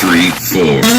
3, 4.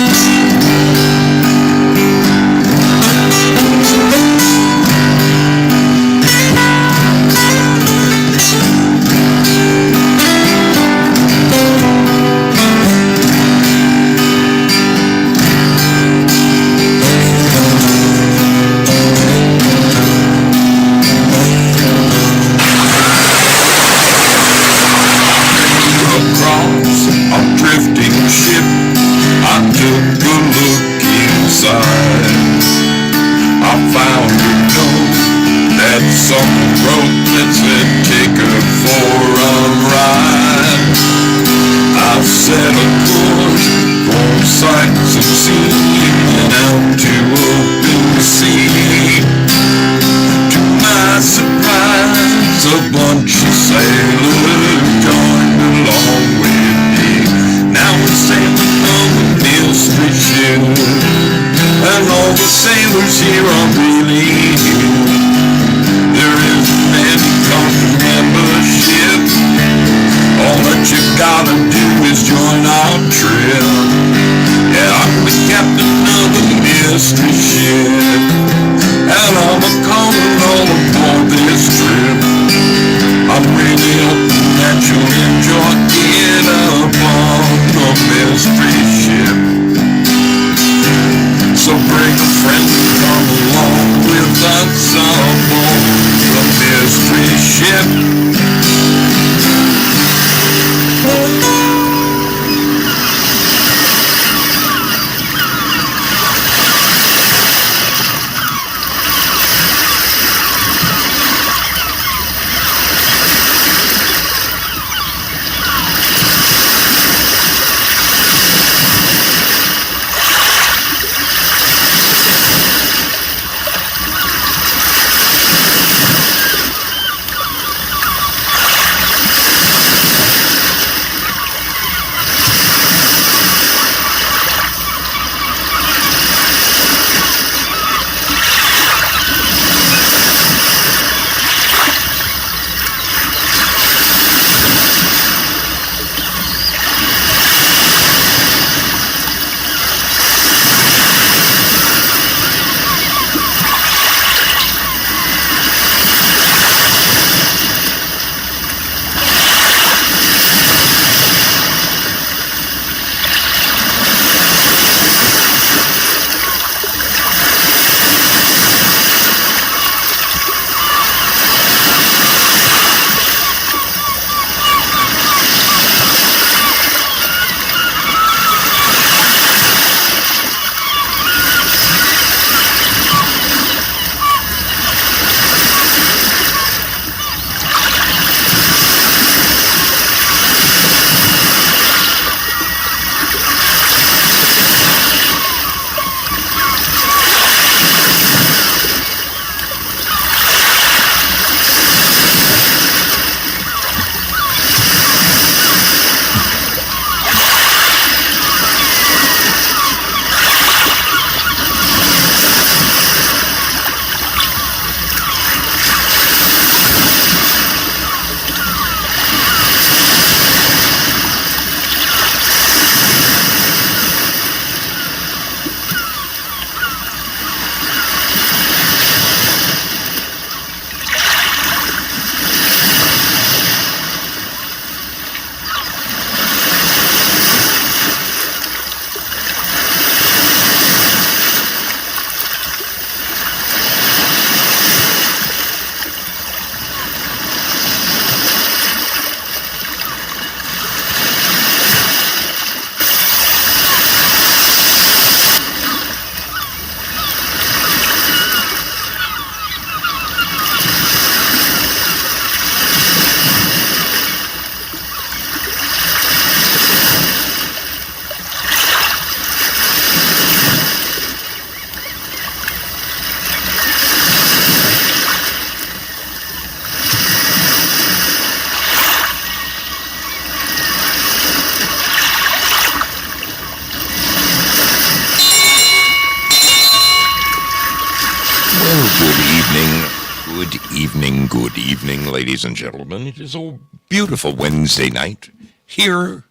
Good evening, ladies and gentlemen. It is a beautiful Wednesday night here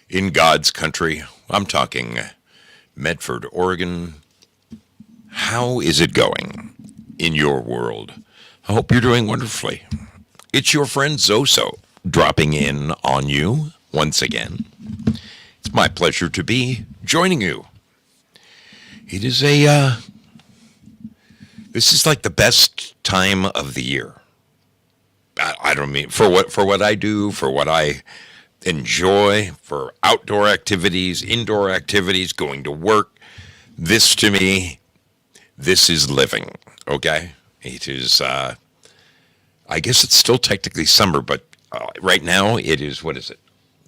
in God's country I'm talking Medford, Oregon. How is it going in your world? I hope you're doing wonderfully. It's your friend Zoso dropping in on you once again. It's my pleasure to be joining you. It is this is like the best time of the year. I don't mean for what I do, for what I enjoy, for outdoor activities, indoor activities, going to work. This to me, this is living. Okay, it is. I guess it's still technically summer, but right now it is. What is it?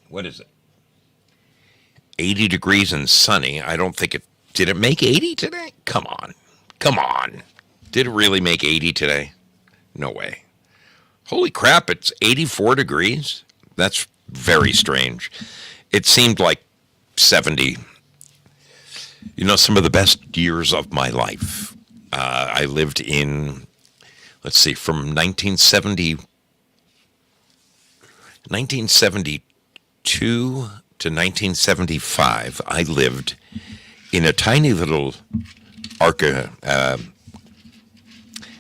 What is it? 80 degrees and sunny. I don't think it did. It make 80 today? Come on, come on. Did it really make 80 today? No way. Holy crap! It's 84 degrees. That's very strange. It seemed like 70. You know, some of the best years of my life. I lived in, let's see, from 1972 to 1975, I lived in a tiny little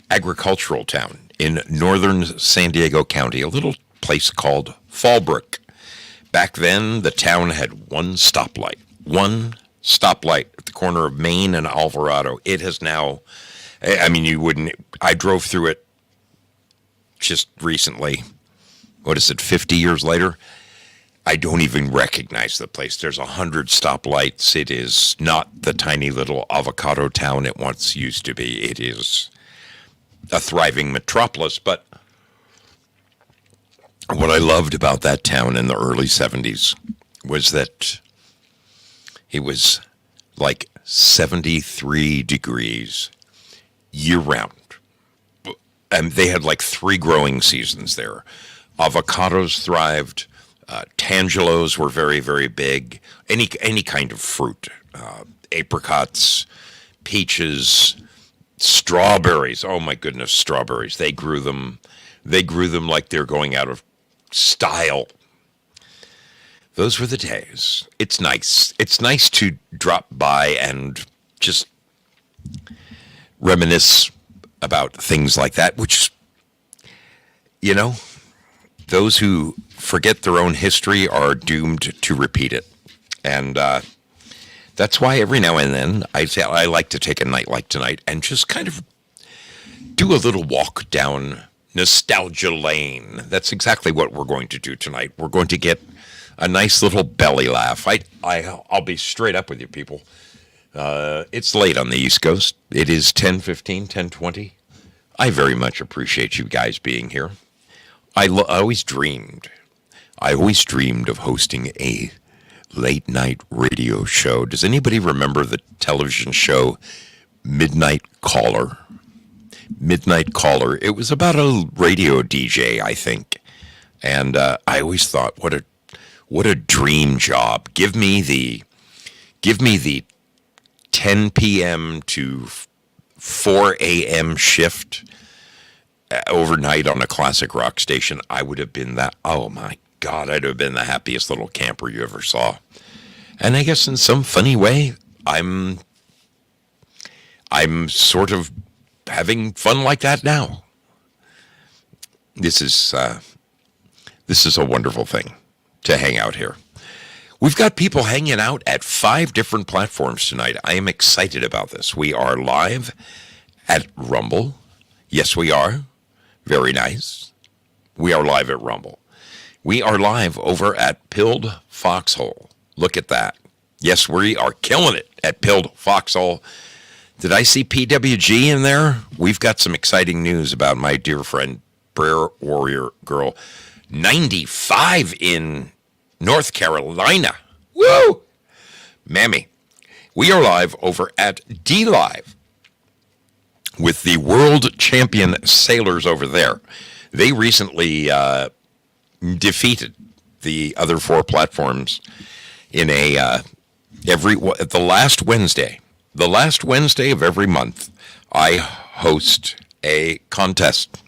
agricultural town in northern San Diego County, a little place called Fallbrook. Back then, the town had one stoplight at the corner of Main and Alvarado. It has now, I mean, you wouldn't, I drove through it just recently. What is it, 50 years later? I don't even recognize the place. There's 100 stoplights. It is not the tiny little avocado town it once used to be. It is a thriving metropolis, but what I loved about that town in the early 70s was that it was like 73 degrees year round. And they had like 3 growing seasons there. Avocados thrived. Tangelos were very, very big. Any kind of fruit. Apricots, peaches, strawberries. Oh my goodness, strawberries. They grew them like they're going out of style. Those were the days. It's nice. It's nice to drop by and just reminisce about things like that, which, you know, those who forget their own history are doomed to repeat it. And that's why every now and then I like to take a night like tonight and just kind of do a little walk down nostalgia lane. That's exactly what we're going to do tonight. We're going to get a nice little belly laugh. I'll be straight up with you people. It's late on the East Coast. It is 10:15, 10:20. I very much appreciate you guys being here. I always dreamed of hosting a late night radio show. Does anybody remember the television show Midnight Caller? Midnight Caller. It was about a radio DJ, I think. And I always thought, what a dream job. Give me the 10 p.m. to 4 a.m. shift overnight on a classic rock station. I would have been that. Oh my God, I'd have been the happiest little camper you ever saw. And I guess in some funny way, I'm sort of having fun like that now. This is a wonderful thing to hang out here. We've got people hanging out at 5 different platforms tonight. I am excited about this. We are live at Rumble. Yes, we are. Very nice. We are live at Rumble. We are live over at Pilled Foxhole. Look at that. Yes, we are killing it at Pilled Foxhole. Did I see PWG in there? We've got some exciting news about my dear friend, Prayer Warrior Girl. 95 in North Carolina. Woo! Mammy. We are live over at D-Live with the world champion sailors over there. They recently defeated the other 4 platforms in the last Wednesday of every month. I host a contest.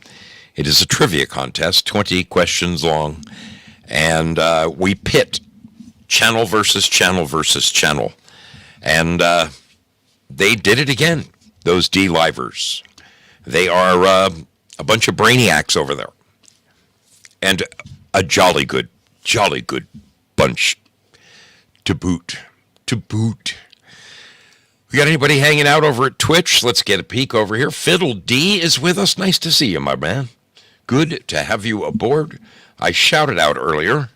It is a trivia contest, 20 questions long, and we pit channel versus channel versus channel. And they did it again, those D-livers. They are a bunch of brainiacs over there. And a jolly good bunch to boot. To boot. We got anybody hanging out over at Twitch? Let's get a peek over here. Fiddle D is with us. Nice to see you, my man. Good to have you aboard. I shouted out earlier.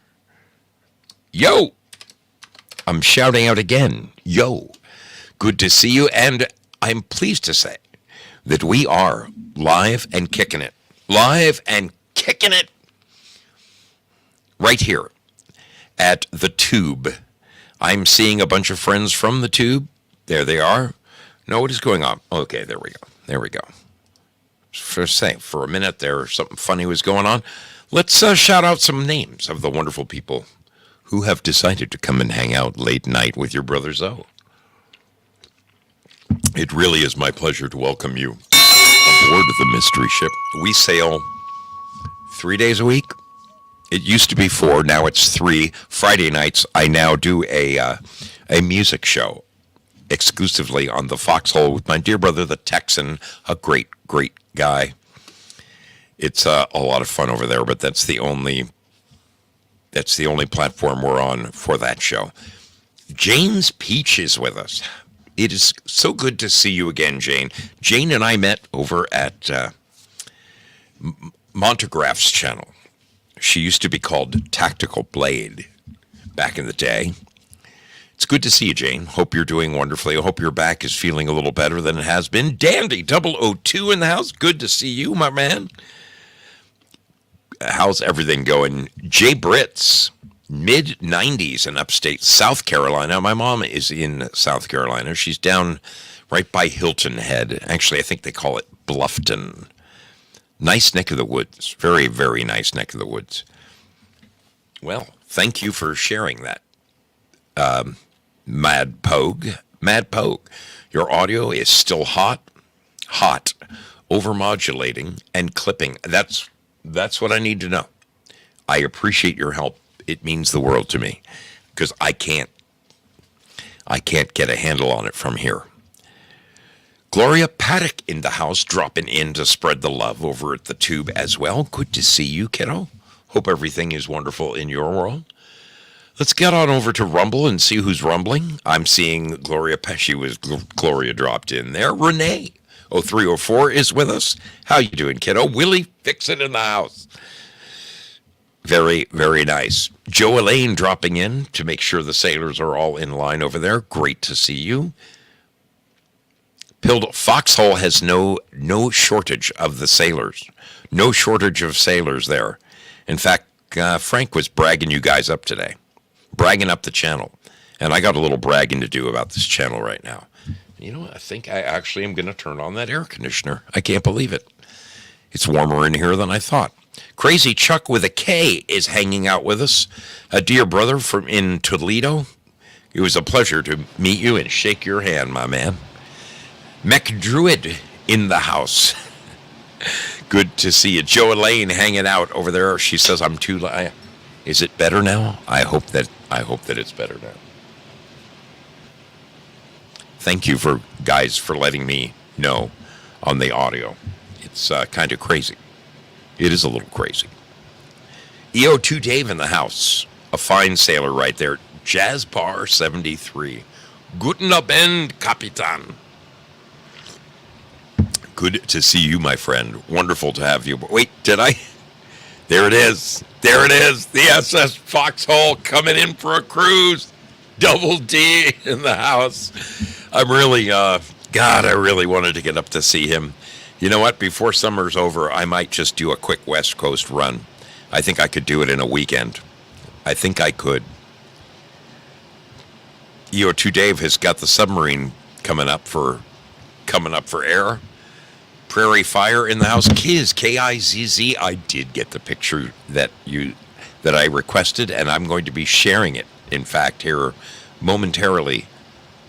Yo! I'm shouting out again. Yo! Good to see you, and I'm pleased to say that we are live and kicking it. Live and kicking it right here at the Tube. I'm seeing a bunch of friends from the Tube. There they are. No, what is going on? Okay, there we go. There we go. For a minute there, something funny was going on. Let's shout out some names of the wonderful people who have decided to come and hang out late night with your brother Zoe. It really is my pleasure to welcome you aboard the mystery ship. We sail 3 days a week. It used to be 4, now it's 3. Friday nights, I now do a music show exclusively on the Foxhole with my dear brother, the Texan, a great guy. It's a lot of fun over there, but that's the only platform we're on for that show. Jane's Peach is with us. It is so good to see you again, Jane. Jane and I met over at Montegraph's channel. She used to be called Tactical Blade back in the day. It's good to see you, Jane. Hope you're doing wonderfully. I hope your back is feeling a little better than it has been. Dandy 002 in the house. Good to see you, my man. How's everything going? Jay Britz, mid-90s in upstate South Carolina. My mom is in South Carolina. She's down right by Hilton Head. Actually, I think they call it Bluffton. Nice neck of the woods. Very, very nice neck of the woods. Well, thank you for sharing that. Mad Pogue, your audio is still hot, overmodulating and clipping. That's what I need to know. I appreciate your help. It means the world to me because I can't get a handle on it from here. Gloria Paddock in the house, dropping in to spread the love over at the Tube as well. Good to see you, kiddo. Hope everything is wonderful in your world. Let's get on over to Rumble and see who's rumbling. I'm seeing Gloria Gloria dropped in there. Renee 0304 is with us. How you doing, kiddo? Willie Fix-It in the house. Very, very nice. Joe Elaine dropping in to make sure the sailors are all in line over there. Great to see you. Foxhole has no shortage of the sailors. No shortage of sailors there. In fact, Frank was bragging you guys up today. Bragging up the channel. And I got a little bragging to do about this channel right now. You know, I think I actually am going to turn on that air conditioner. I can't believe it. It's warmer in here than I thought. Crazy Chuck with a K is hanging out with us. A dear brother from in Toledo. It was a pleasure to meet you and shake your hand, my man. Mech Druid in the house. Good to see you. Joe Elaine hanging out over there. She says I'm too loud. Is it better now? I hope that it's better now. Thank you for letting me know on the audio. It's kind of crazy. It is a little crazy. EO2 Dave in the house. A fine sailor right there. Jazzbar 73. Guten Abend, Kapitan. Good to see you, my friend. Wonderful to have you. Wait, did I? There it is. There it is. The SS Foxhole coming in for a cruise. Double D in the house. I'm really, God, I really wanted to get up to see him. You know what? Before summer's over, I might just do a quick West Coast run. I think I could do it in a weekend. I think I could. EO2 Dave has got the submarine coming up for air. Prairie Fire in the house. Kiz, K-I-Z-Z. I did get the picture that I requested, and I'm going to be sharing it, in fact, here momentarily.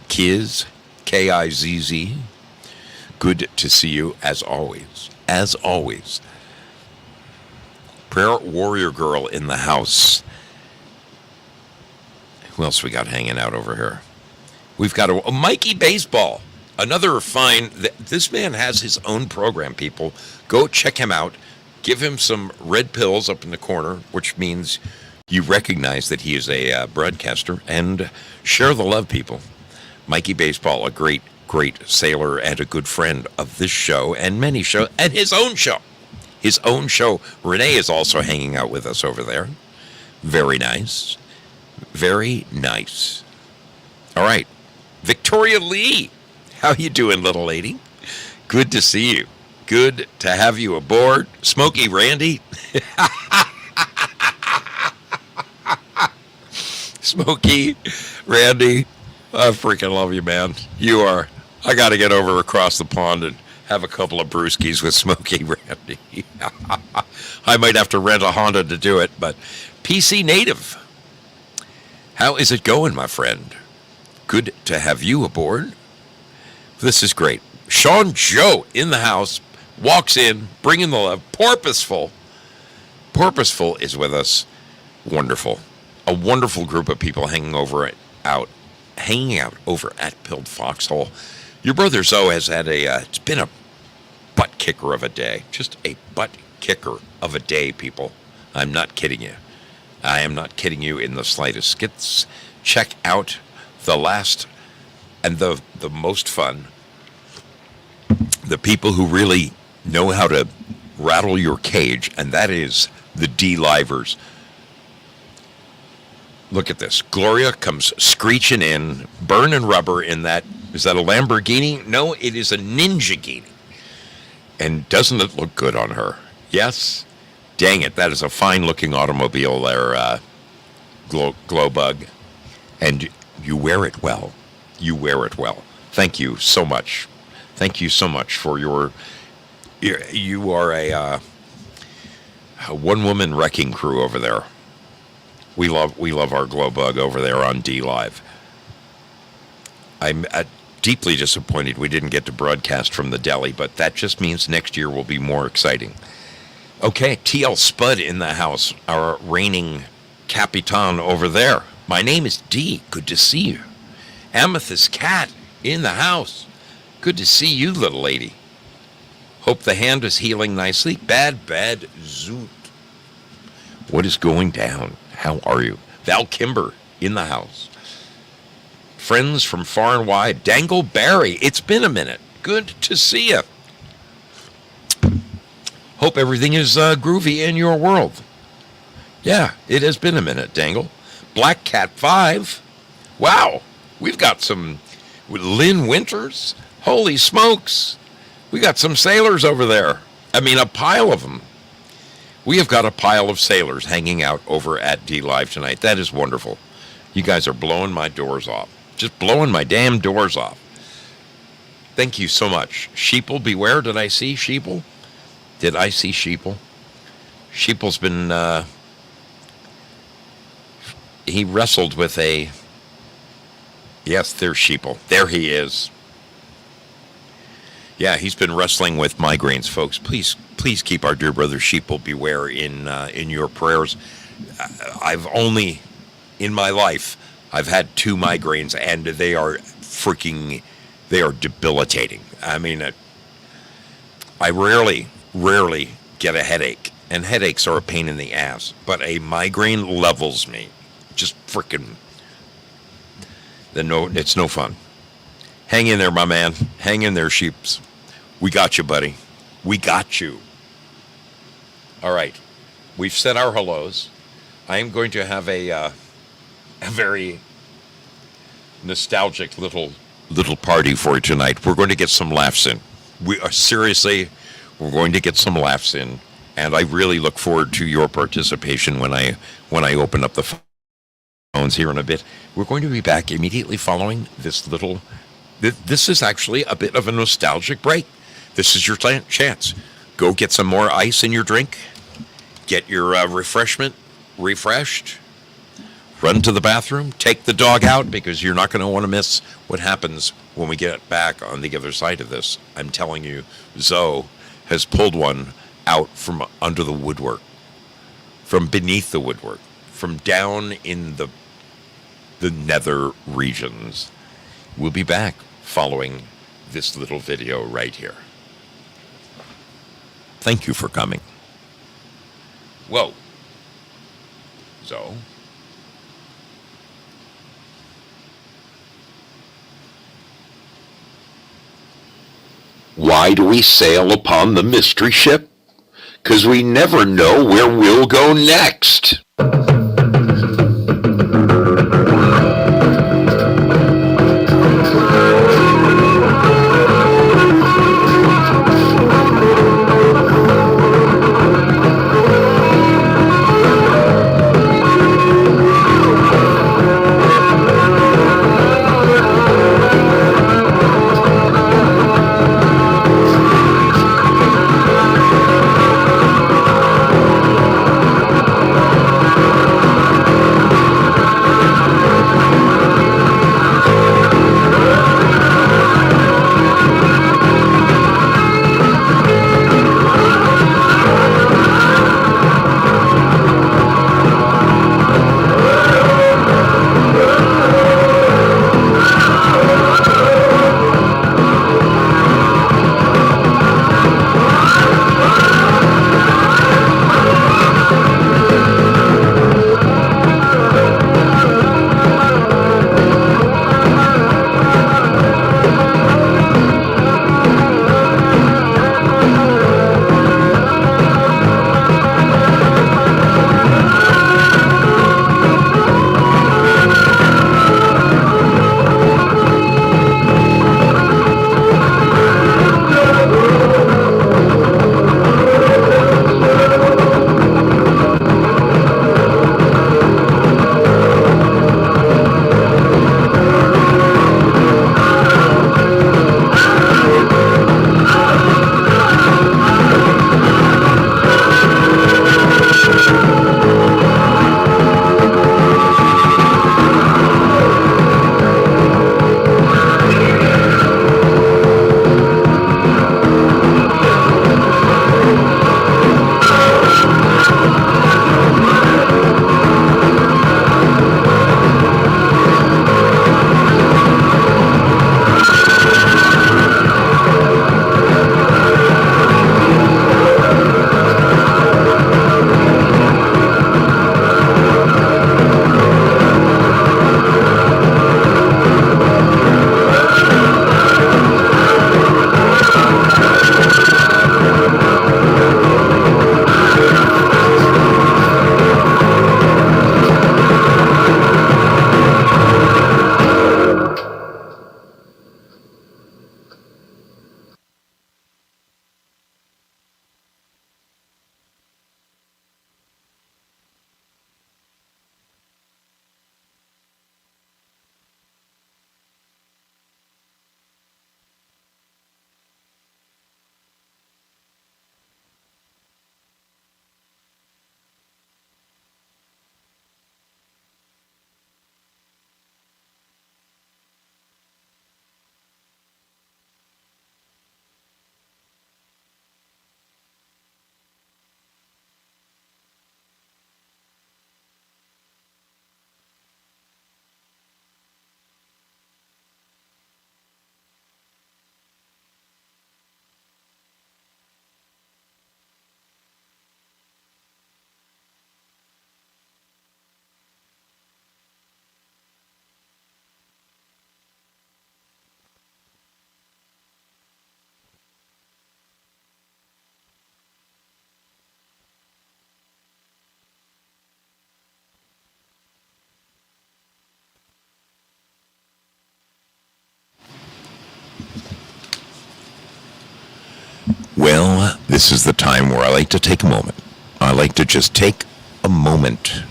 Kiz, K-I-Z-Z. Good to see you, as always. As always. Prayer Warrior Girl in the house. Who else we got hanging out over here? We've got a Mikey Baseball. Another fine. This man has his own program, people. Go check him out. Give him some red pills up in the corner, which means you recognize that he is a broadcaster. And share the love, people. Mikey Baseball, a great, great sailor and a good friend of this show and many shows, and his own show. His own show. Renee is also hanging out with us over there. Very nice. Very nice. All right. Victoria Lee. How you doing, little lady? Good to see you. Good to have you aboard. Smokey Randy. Smokey Randy. I freaking love you, man. You are. I got to get over across the pond and have a couple of brewskis with Smokey Randy. I might have to rent a Honda to do it, but PC Native. How is it going, my friend? Good to have you aboard. This is great. Sean Joe in the house, walks in, bringing the love. Porpoiseful. Porpoiseful is with us. Wonderful. A wonderful group of people hanging out over at Pilled Foxhole. Your brother Zoe has had it's been a butt kicker of a day. Just a butt kicker of a day, people. I'm not kidding you. I am not kidding you in the slightest. Check out the last and the most fun. The people who really know how to rattle your cage, and that is the D-Livers. Look at this. Gloria comes screeching in, burning rubber in that. Is that a Lamborghini? No, it is a Ninja-Gini. And doesn't it look good on her? Yes? Dang it, that is a fine-looking automobile there, Glow Bug. And you wear it well. You wear it well. Thank you so much. Thank you so much for you are a one-woman wrecking crew over there. We love our Glow Bug over there on D Live. I'm deeply disappointed we didn't get to broadcast from the deli, but that just means next year will be more exciting. Okay, TL Spud in the house, our reigning Capitan over there. My name is D. Good to see you. Amethyst Cat in the house. Good to see you, little lady. Hope the hand is healing nicely. Bad Zoot. What is going down? How are you? Val Kimber in the house. Friends from far and wide. Dangle Barry. It's been a minute. Good to see you. Hope everything is groovy in your world. Yeah, it has been a minute, Dangle. Black Cat 5. Wow, we've got some Lynn Winters. Holy smokes. We got some sailors over there. I mean, a pile of them. We have got a pile of sailors hanging out over at D Live tonight. That is wonderful. You guys are blowing my doors off. Just blowing my damn doors off. Thank you so much. Sheeple, beware. Did I see Sheeple? Did I see Sheeple? Sheeple's been, he wrestled with a, yes, there's Sheeple. There he is. Yeah, he's been wrestling with migraines, folks. Please keep our dear brother Sheeple beware in your prayers. I've only, in my life, I've had 2 migraines, and they are debilitating. I mean, I rarely get a headache, and headaches are a pain in the ass, but a migraine levels me. Just freaking, it's no fun. Hang in there, my man. Hang in there, sheeps. We got you, buddy. We got you. All right. We've said our hellos. I am going to have a very nostalgic little party for you tonight. We're going to get some laughs in. We're going to get some laughs in, and I really look forward to your participation when I open up the phones here in a bit. We're going to be back immediately following this little. This is actually a bit of a nostalgic break. This is your chance. Go get some more ice in your drink. Get your refreshment refreshed. Run to the bathroom. Take the dog out, because you're not going to want to miss what happens when we get back on the other side of this. I'm telling you, Zoe has pulled one out from under the woodwork, from beneath the woodwork, from down in the the nether regions. We'll be back following this little video right here. Thank you for coming. Whoa. So? Why do we sail upon the mystery ship? 'Cause we never know where we'll go next. Well, this is the time where I like to take a moment. I like to just take a moment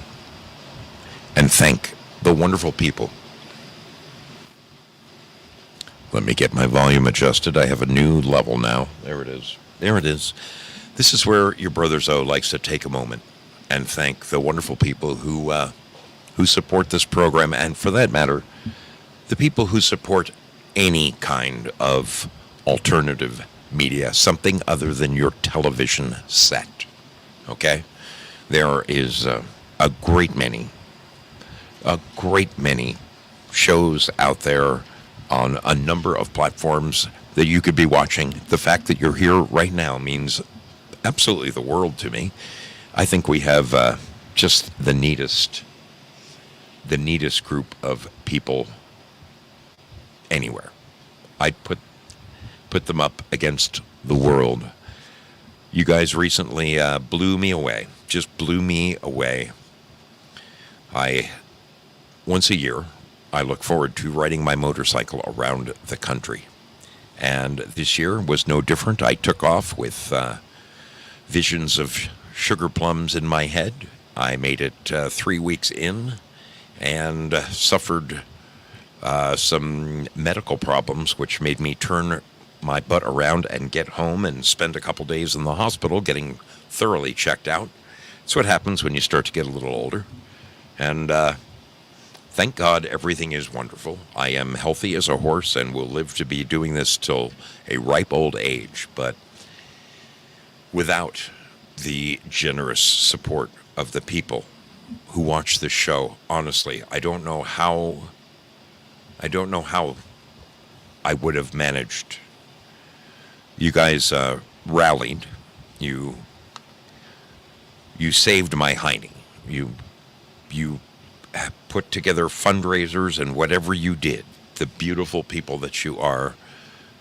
and thank the wonderful people. Let me get my volume adjusted. I have a new level now. There it is. There it is. This is where your brother Zoe likes to take a moment and thank the wonderful people who support this program, and for that matter, the people who support any kind of alternative media, something other than your television set. Okay? There is a great many a great many shows out there on a number of platforms that you could be watching. The fact that you're here right now means absolutely the world to me. I think we have just the neatest group of people anywhere. I'd put them up against the world. You guys recently blew me away. Just blew me away. I once a year I look forward to riding my motorcycle around the country. And this year was no different. I took off with visions of sugar plums in my head. I made it 3 weeks in and suffered some medical problems, which made me turn my butt around and get home and spend a couple days in the hospital getting thoroughly checked out. It's what happens when you start to get a little older. And thank God everything is wonderful. I am healthy as a horse and will live to be doing this till a ripe old age. But without the generous support of the people who watch this show, honestly, I don't know how I would have managed. You guys rallied. You saved my hiney. You put together fundraisers, and whatever you did, the beautiful people that you are,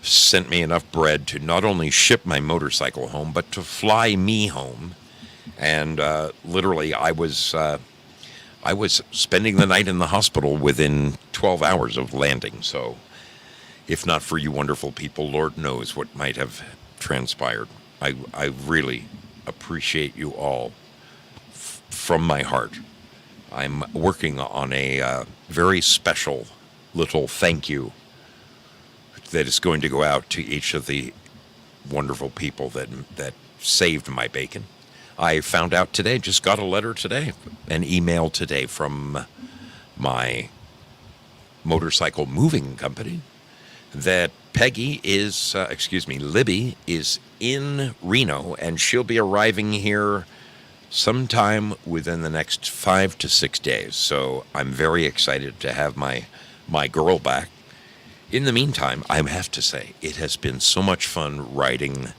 sent me enough bread to not only ship my motorcycle home, but to fly me home. And literally, I was spending the night in the hospital within 12 hours of landing. So if not for you wonderful people, Lord knows what might have transpired. I really appreciate you all from my heart. I'm working on a very special little thank you that is going to go out to each of the wonderful people that saved my bacon. I found out today, just got a letter today, an email today from my motorcycle moving company that Libby is in Reno, and she'll be arriving here sometime within the next 5 to 6 days. So I'm very excited to have my girl back. In the meantime, I have to say, it has been so much fun riding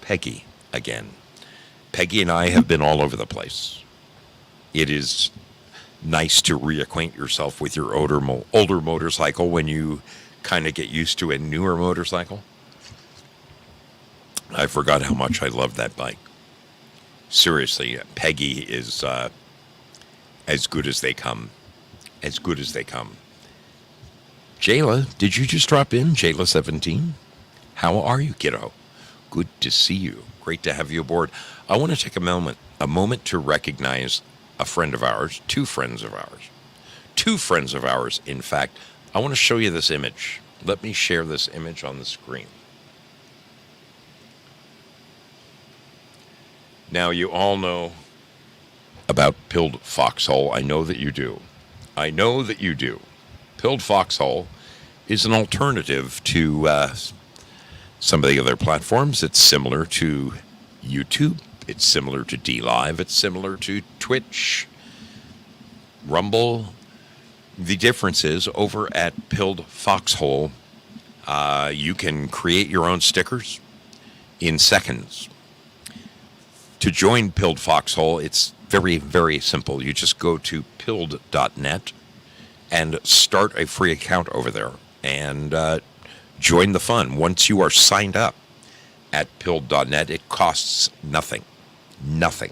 Peggy again. Peggy and I have been all over the place. It is nice to reacquaint yourself with your older motorcycle when you kind of get used to a newer motorcycle. I forgot how much I love that bike. Seriously, Peggy is as good as they come. As good as they come. Jayla, did you just drop in? Jayla 17? How are you, kiddo? Good to see you. Great to have you aboard. I want to take a moment to recognize a friend of ours, two friends of ours, in fact. I want to show you this image. Let me share this image on the screen. Now, you all know about Pilled Foxhole. I know that you do. Pilled Foxhole is an alternative to some of the other platforms. It's similar to YouTube. It's similar to DLive. It's similar to Twitch, Rumble. The difference is over at Pilled Foxhole, you can create your own stickers in seconds. To join Pilled Foxhole, it's very, very simple. You just go to pilled.net and start a free account over there and join the fun. Once you are signed up at pilled.net, it costs nothing. Nothing.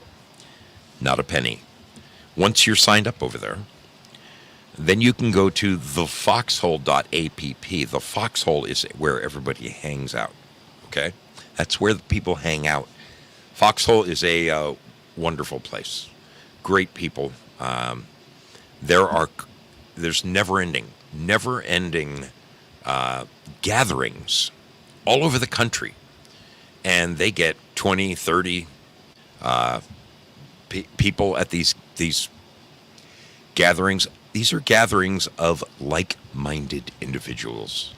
Not a penny. Once you're signed up over there, then you can go to thefoxhole.app. The Foxhole is where everybody hangs out. Okay? That's where the people hang out. Foxhole is a wonderful place. Great people. There's never-ending gatherings all over the country. And they get 20, 30 people at these gatherings. These are gatherings of like-minded individuals.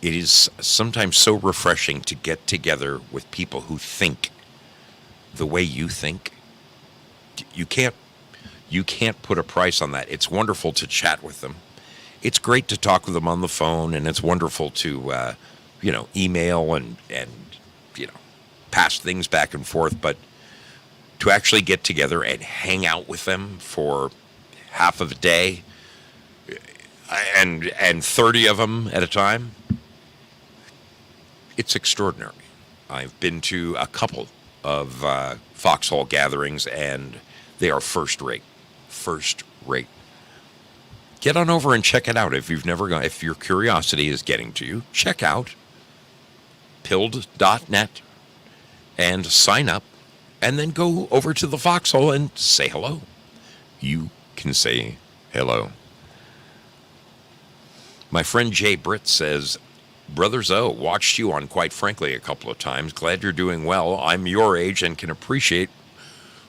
It is sometimes so refreshing to get together with people who think the way you think. You can't You can't put a price on that. It's wonderful to chat with them. It's great to talk with them on the phone, and it's wonderful to, email and pass things back and forth. But to actually get together and hang out with them for half of a day and 30 of them at a time, it's extraordinary. I've been to a couple of foxhole gatherings, and they are first rate. First rate. Get on over and check it out if you've never gone. If your curiosity is getting to you, check out pilled.net and sign up, and then go over to the foxhole and say hello. You can say hello. My friend Jay Britt says, Brother Zo, watched you on Quite Frankly a couple of times. Glad you're doing well. I'm your age and can appreciate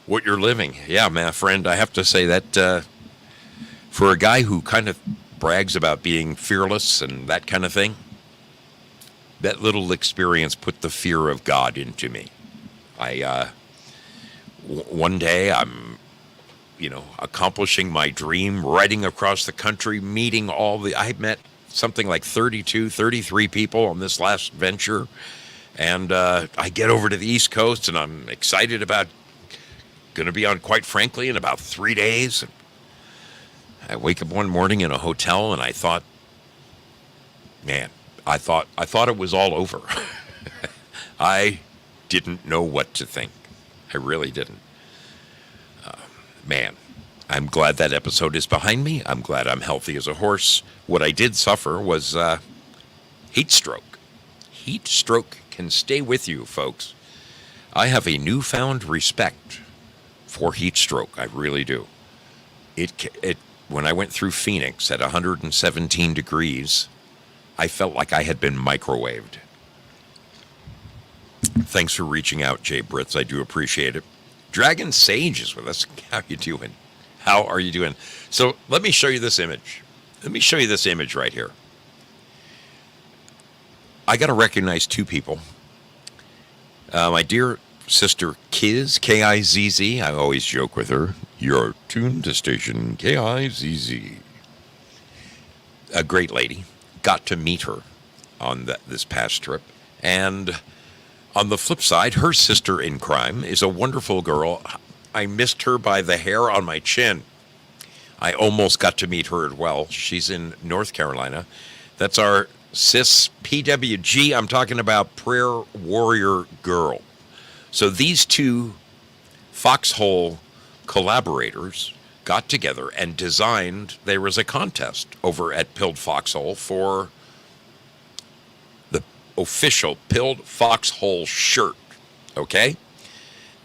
what you're living. Yeah, my friend, I have to say that for a guy who kind of brags about being fearless and that kind of thing, that little experience put the fear of God into me. One day I'm, accomplishing my dream, riding across the country, meeting I met something like 32, 33 people on this last venture. And I get over to the East Coast, and I'm excited about going to be on Quite Frankly in about 3 days. I wake up one morning in a hotel, and I thought, man, I thought it was all over. I didn't know what to think. I really didn't. Man, I'm glad that episode is behind me. I'm glad I'm healthy as a horse. What I did suffer was heat stroke. Heat stroke can stay with you, folks. I have a newfound respect for heat stroke. I really do. It when I went through Phoenix at 117 degrees, I felt like I had been microwaved. Thanks for reaching out, Jay Britz. I do appreciate it. Dragon Sage is with us. How you doing? How are you doing? So let me show you this image. Let me show you this image right here. I got to recognize two people. My dear sister Kiz, K-I-Z-Z. I always joke with her. You're tuned to station K-I-Z-Z. A great lady. Got to meet her on this past trip. And on the flip side, her sister in crime is a wonderful girl. I missed her by the hair on my chin. I almost got to meet her as well. She's in North Carolina. That's our sis PWG. I'm talking about Prayer Warrior Girl. So these two foxhole collaborators got together and designed, there was a contest over at Pilled Foxhole for the official Pilled Foxhole shirt, okay?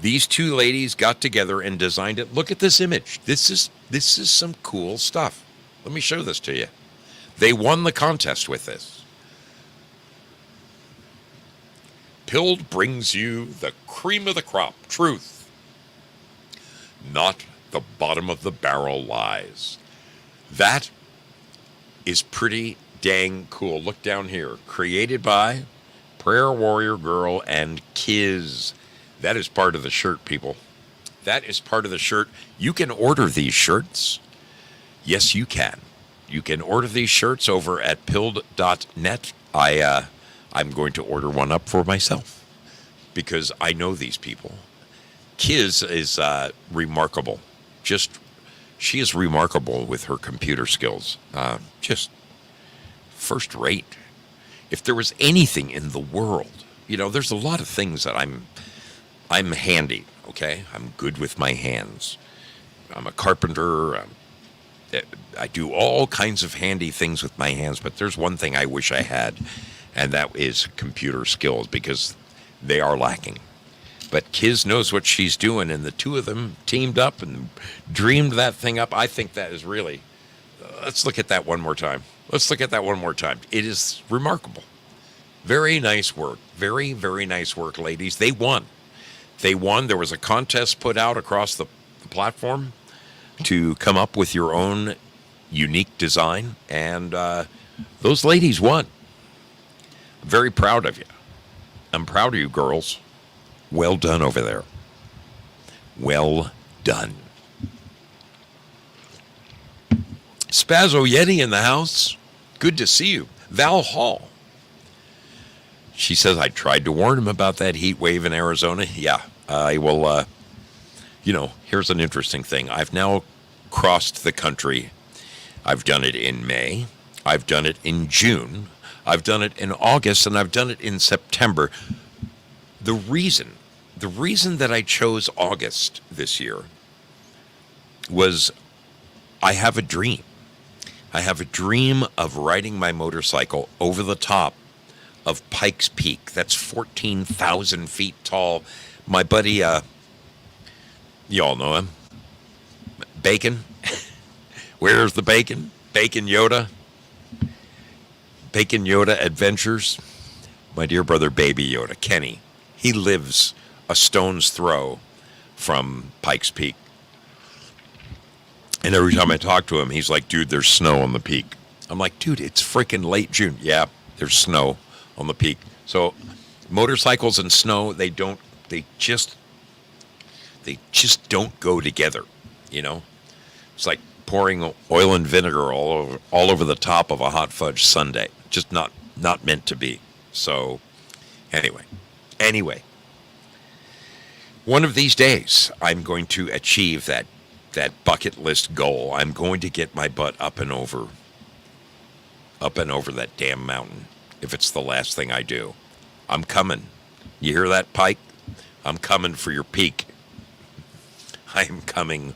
These two ladies got together and designed it. Look at this image. This is some cool stuff. Let me show this to you. They won the contest with this. Pilled brings you the cream of the crop, truth. Not the bottom of the barrel lies. That is pretty dang cool. Look down here. Created by Prayer Warrior Girl and Kiz. That is part of the shirt, people. That is part of the shirt. You can order these shirts. Yes, you can. You can order these shirts over at pilled.net. I'm going to order one up for myself because I know these people. Kiz is remarkable. She is remarkable with her computer skills. Just first rate. If there was anything in the world, there's a lot of things that I'm handy, okay? I'm good with my hands. I'm a carpenter. I do all kinds of handy things with my hands, but there's one thing I wish I had, and that is computer skills, because they are lacking. But Kiz knows what she's doing, and the two of them teamed up and dreamed that thing up. I think that is really... let's look at that one more time. It is remarkable. Very nice work. Very, very nice work, ladies. They won. There was a contest put out across the platform to come up with your own unique design, and those ladies won. I'm very proud of you. I'm proud of you, girls. Well done over there. Well done. Spazzo Yeti in the house. Good to see you. Val Hall. She says, I tried to warn him about that heat wave in Arizona. Yeah, I will. Here's an interesting thing. I've now crossed the country. I've done it in May. I've done it in June. I've done it in August, and I've done it in September. The reason that I chose August this year was I have a dream. I have a dream of riding my motorcycle over the top of Pikes Peak. That's 14,000 feet tall. My buddy, you all know him, Bacon. Where's the Bacon? Bacon Yoda. Bacon Yoda Adventures. My dear brother, Baby Yoda, Kenny. He lives a stone's throw from Pikes Peak. And every time I talk to him, he's like, dude, there's snow on the peak. I'm like, dude, it's freaking late June. Yeah, there's snow on the peak. So motorcycles and snow, they just don't go together, you know? It's like pouring oil and vinegar all over the top of a hot fudge sundae. Just not meant to be. So anyway, one of these days I'm going to achieve that bucket list goal. I'm going to get my butt up and over that damn mountain if it's the last thing I do. I'm coming. You hear that, Pike? I'm coming for your peak. I am coming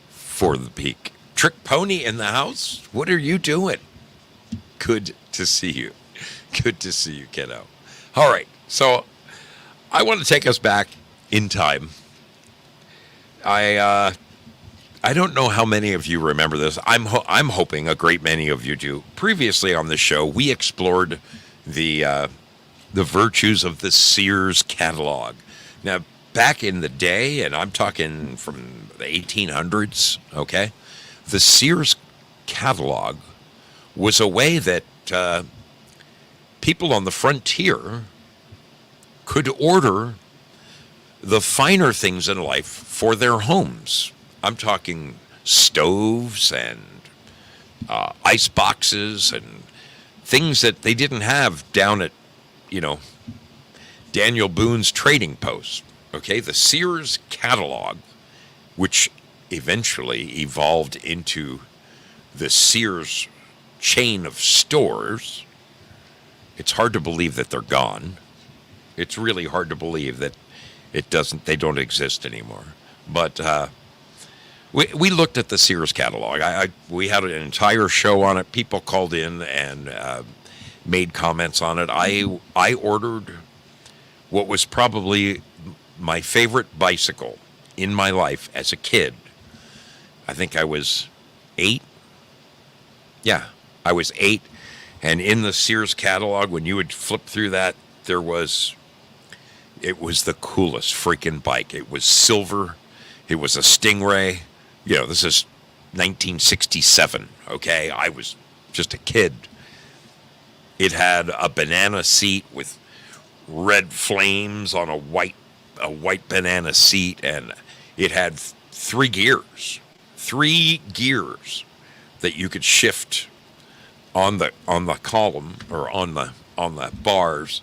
for the peak. Trick Pony in the house? What are you doing? Good to see you. Good to see you, kiddo. All right, so I want to take us back in time. I don't know how many of you remember this. I'm hoping a great many of you do. Previously on the show, we explored the virtues of the Sears catalog. Now, back in the day, and I'm talking from the 1800s, okay, the Sears catalog was a way that people on the frontier could order the finer things in life for their homes. I'm talking stoves and ice boxes and things that they didn't have down at, Daniel Boone's Trading Post. Okay, the Sears catalog, which eventually evolved into the Sears chain of stores. It's hard to believe that they're gone. It's really hard to believe that they don't exist anymore. But we looked at the Sears catalog. We had an entire show on it. People called in and made comments on it. I ordered what was probably my favorite bicycle in my life as a kid. I think I was 8. Yeah, I was 8. And in the Sears catalog, when you would flip through that, it was the coolest freaking bike. It was silver. It was a Stingray. This is 1967, okay? I was just a kid. It had a banana seat with red flames on a white banana seat, and it had 3 gears that you could shift on the column or on the bars.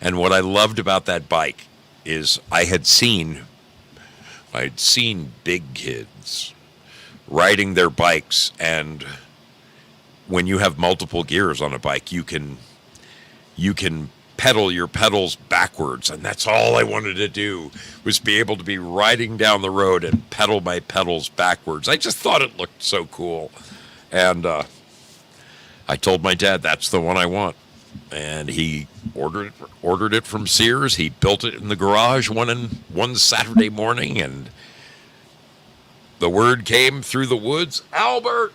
And what I loved about that bike is I'd seen big kids riding their bikes, and when you have multiple gears on a bike, you can pedal your pedals backwards, and that's all I wanted to do, was be able to be riding down the road and pedal my pedals backwards. I just thought it looked so cool, and I told my dad that's the one I want, and he ordered it from Sears. He built it in the garage one Saturday morning, and the word came through the woods, Albert,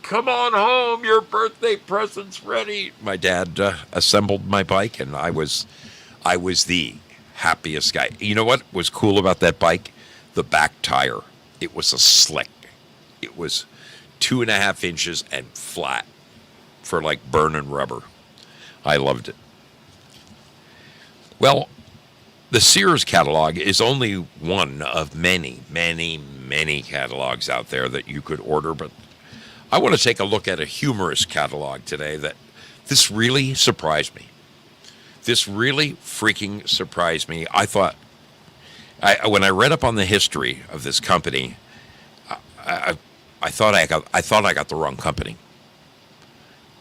come on home, your birthday present's ready. My dad assembled my bike, and I was the happiest guy. You know what was cool about that bike? The back tire. It was a slick. It was 2.5 inches and flat for like burning rubber. I loved it. Well, the Sears catalog is only one of many, many, many catalogs out there that you could order, but I want to take a look at a humorous catalog today that this really surprised me. This really freaking surprised me. I thought, when I read up on the history of this company, I thought I got the wrong company,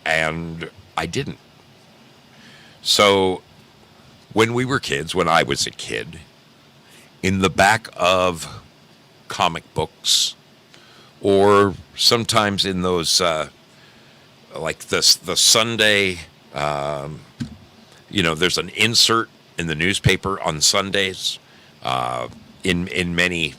and I didn't. So, when we were kids, when I was a kid, in the back of comic books, or sometimes in those like the Sunday, there's an insert in the newspaper on Sundays. In many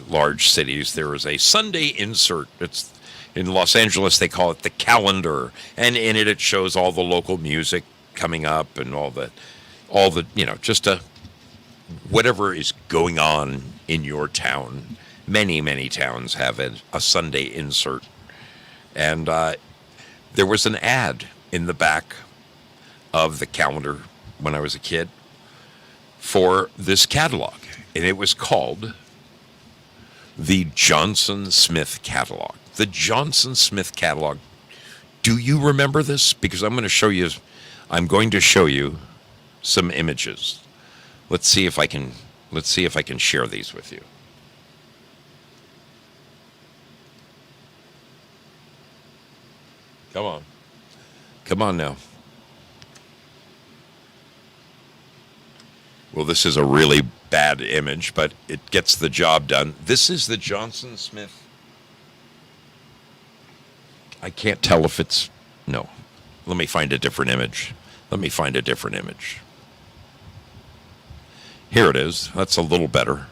large cities, there is a Sunday insert. It's in Los Angeles, they call it the calendar, and in it shows all the local music coming up and all the just whatever is going on in your town. Many towns have a Sunday insert, and there was an ad in the back of the calendar when I was a kid for this catalog, and it was called the Johnson Smith catalog. The Johnson Smith catalog. Do you remember this? Because I'm going to show you some images. Let's see if I can share these with you. Come on now. Well, this is a really bad image, but it gets the job done. This is the Johnson Smith. I can't tell if it's... No. Let me find a different image. Here it is. That's a little better.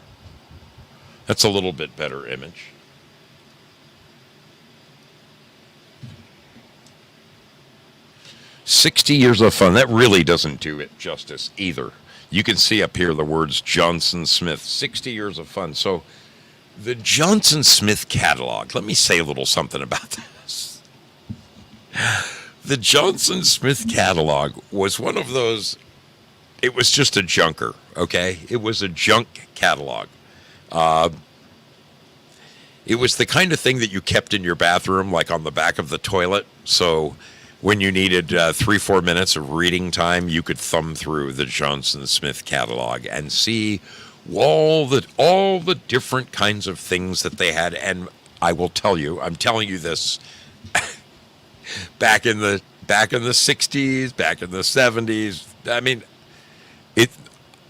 That's a little bit better image. "60 years of fun." That really doesn't do it justice either. You can see up here the words Johnson Smith, 60 years of fun. So the Johnson Smith catalog, let me say a little something about this. The Johnson Smith catalog was one of those, it was just a junker, okay? It was a junk catalog. It was the kind of thing that you kept in your bathroom, like on the back of the toilet. So when you needed 3-4 minutes of reading time, you could thumb through the Johnson Smith catalog and see all the different kinds of things that they had. And I will tell you, I'm telling you this, back in the 60s, back in the 70s. I mean,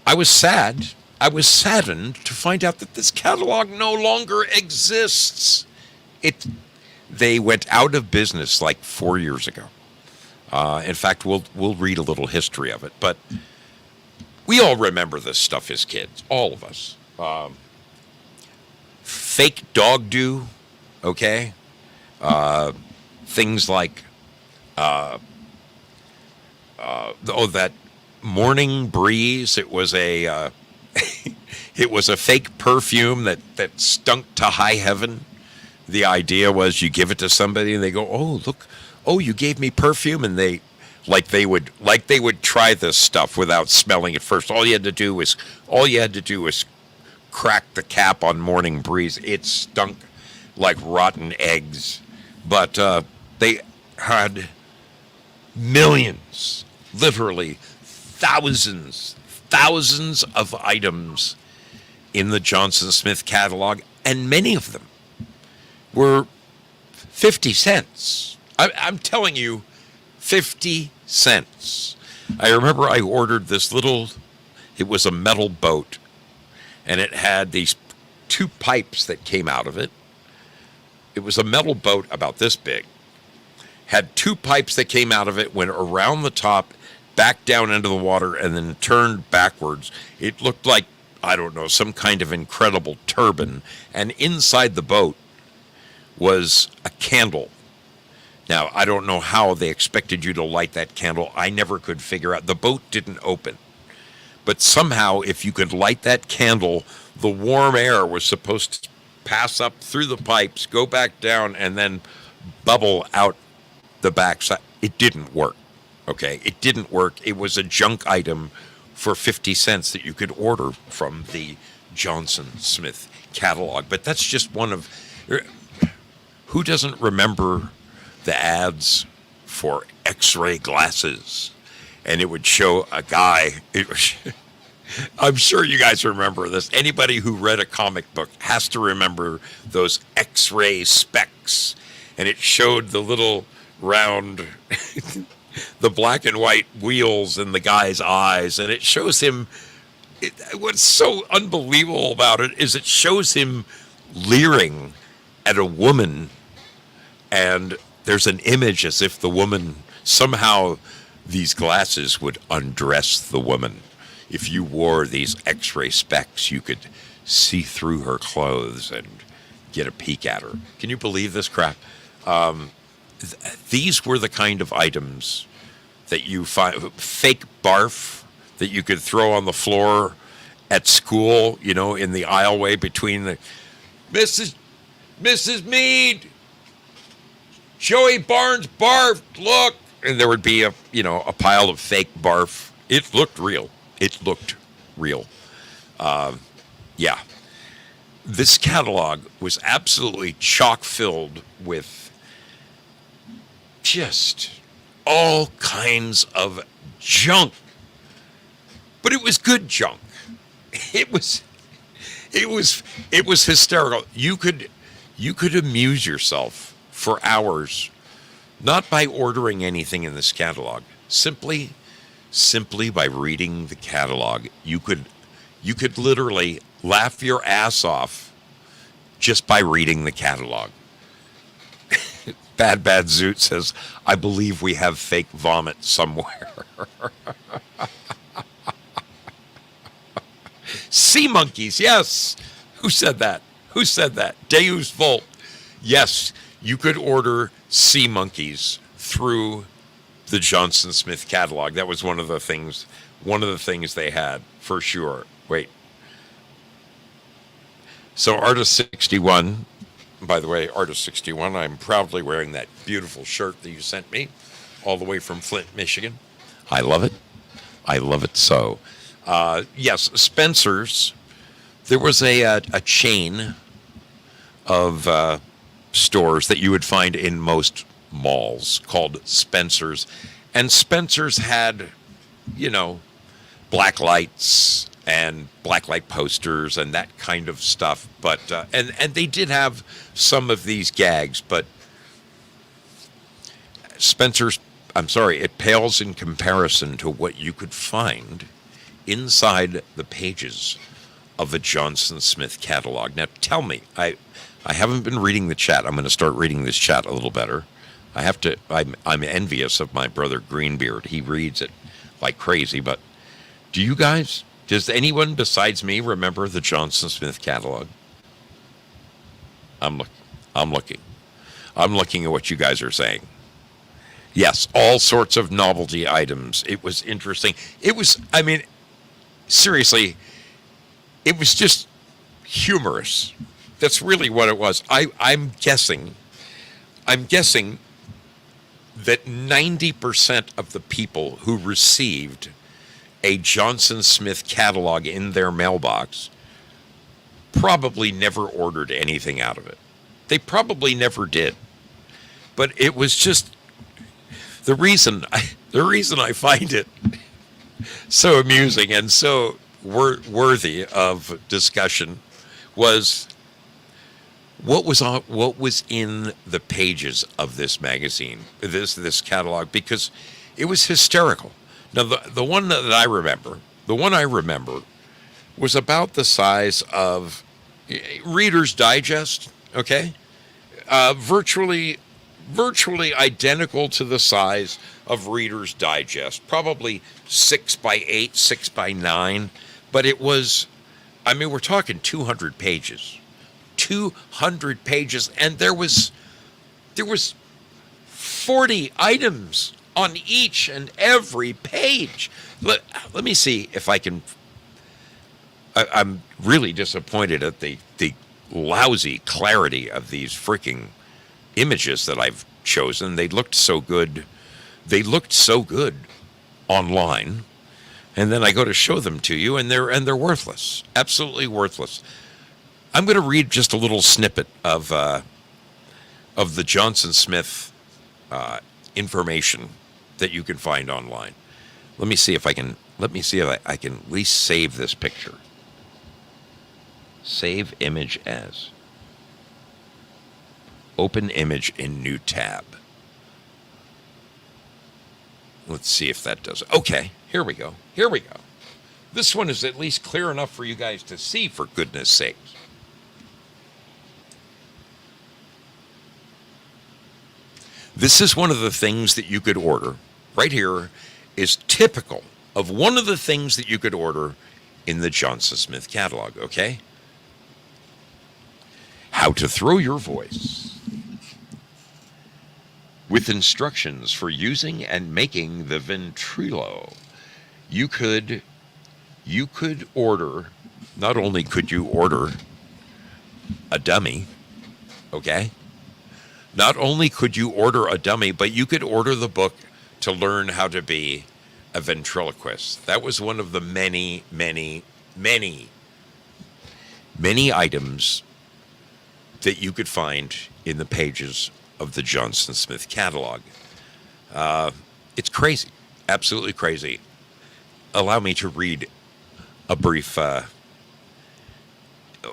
I was sad. I was saddened to find out that this catalog no longer exists. They went out of business like 4 years ago. In fact, we'll read a little history of it, but we all remember this stuff as kids, all of us. Fake dog do, okay? Things like, that morning breeze. It was a it was a fake perfume that stunk to high heaven. The idea was you give it to somebody and they go, "Oh, look. Oh, you gave me perfume," and they would try this stuff without smelling it first. All you had to do was crack the cap on Morning Breeze. It stunk like rotten eggs, but they had millions, literally thousands of items in the Johnson Smith catalog, and many of them were 50 cents. I'm telling you, 50 cents. I remember I ordered this it was a metal boat, and it had these 2 pipes that came out of it. It was a metal boat about this big. Had 2 pipes that came out of it, went around the top, back down into the water, and then turned backwards. It looked like, I don't know, some kind of incredible turbine. And inside the boat was a candle. Now, I don't know how they expected you to light that candle. I never could figure out. The boat didn't open. But somehow, if you could light that candle, the warm air was supposed to pass up through the pipes, go back down, and then bubble out the backside. It didn't work, okay? It didn't work. It was a junk item for 50 cents that you could order from the Johnson Smith catalog. But that's just one of... Who doesn't remember the ads for X-ray glasses? And it would show a guy. I'm sure you guys remember this. Anybody who read a comic book has to remember those X-ray specs. And it showed the little round, the black and white wheels in the guy's eyes. And it shows him, what's so unbelievable about it is it shows him leering at a woman. And there's an image as if the woman, somehow these glasses would undress the woman. If you wore these X-ray specs, you could see through her clothes and get a peek at her. Can you believe this crap? These were the kind of items that you find, fake barf that you could throw on the floor at school, you know, in the aisleway between the, Mrs. Mead, Joey Barnes barfed, look. And there would be a pile of fake barf. It looked real. Yeah. This catalog was absolutely chock-filled with just all kinds of junk. But it was good junk. It was hysterical. You could amuse yourself for hours, not by ordering anything in this catalog, simply by reading the catalog. You could literally laugh your ass off just by reading the catalog. Bad Zoot says, I believe we have fake vomit somewhere. Sea monkeys, yes. Who said that? Deus Volt. Yes, you could order sea monkeys through the Johnson Smith catalog. That was one of the things they had for sure. Wait. So Artist 61, by the way, Artist 61, I'm proudly wearing that beautiful shirt that you sent me all the way from Flint, Michigan. I love it. So, yes, Spencer's. There was a chain of stores that you would find in most malls called Spencer's. And Spencer's had, black lights and blacklight posters and that kind of stuff. But and they did have some of these gags, but Spencer's, I'm sorry, it pales in comparison to what you could find inside the pages of a Johnson Smith catalog. Now tell me, I haven't been reading the chat. I'm going to start reading this chat a little better. I'm envious of my brother Greenbeard. He reads it like crazy, but does anyone besides me remember the Johnson Smith catalog? I'm looking at what you guys are saying. Yes, all sorts of novelty items. It was interesting. Seriously, it was just humorous. That's really what it was. I'm guessing that 90% of the people who received a Johnson Smith catalog in their mailbox probably never ordered anything out of it. They probably never did. But it was just the reason I find it so amusing and so worthy of discussion was what was in the pages of this magazine, this catalog, because it was hysterical. Now the one I remember was about the size of Reader's Digest, okay? Virtually identical to the size of Reader's Digest, probably 6x8, 6x9, but it was, we're talking 200 pages. 200 pages, and there was 40 items on each and every page. Let me see if I can. I'm really disappointed at the lousy clarity of these freaking images that I've chosen. They looked so good. Online, and then I go to show them to you, and they're worthless. Absolutely worthless. I'm going to read just a little snippet of of the Johnson Smith information that you can find online. Let me see if I can. Let me see if I can at least save this picture. Save image as. Open image in new tab. Let's see if that does it. Okay, here we go. Here we go. This one is at least clear enough for you guys to see, for goodness sakes. This is one of the things that you could order. Right here is typical of one of the things that you could order in the Johnson Smith catalog, okay? How to throw your voice. With instructions for using and making the ventrilo. You could order, not only could you order a dummy, okay? Not only could you order a dummy, but you could order the book to learn how to be a ventriloquist. That was one of the many, many, many, many items that you could find in the pages of the Johnson Smith catalog. It's crazy, absolutely crazy. Allow me to read a brief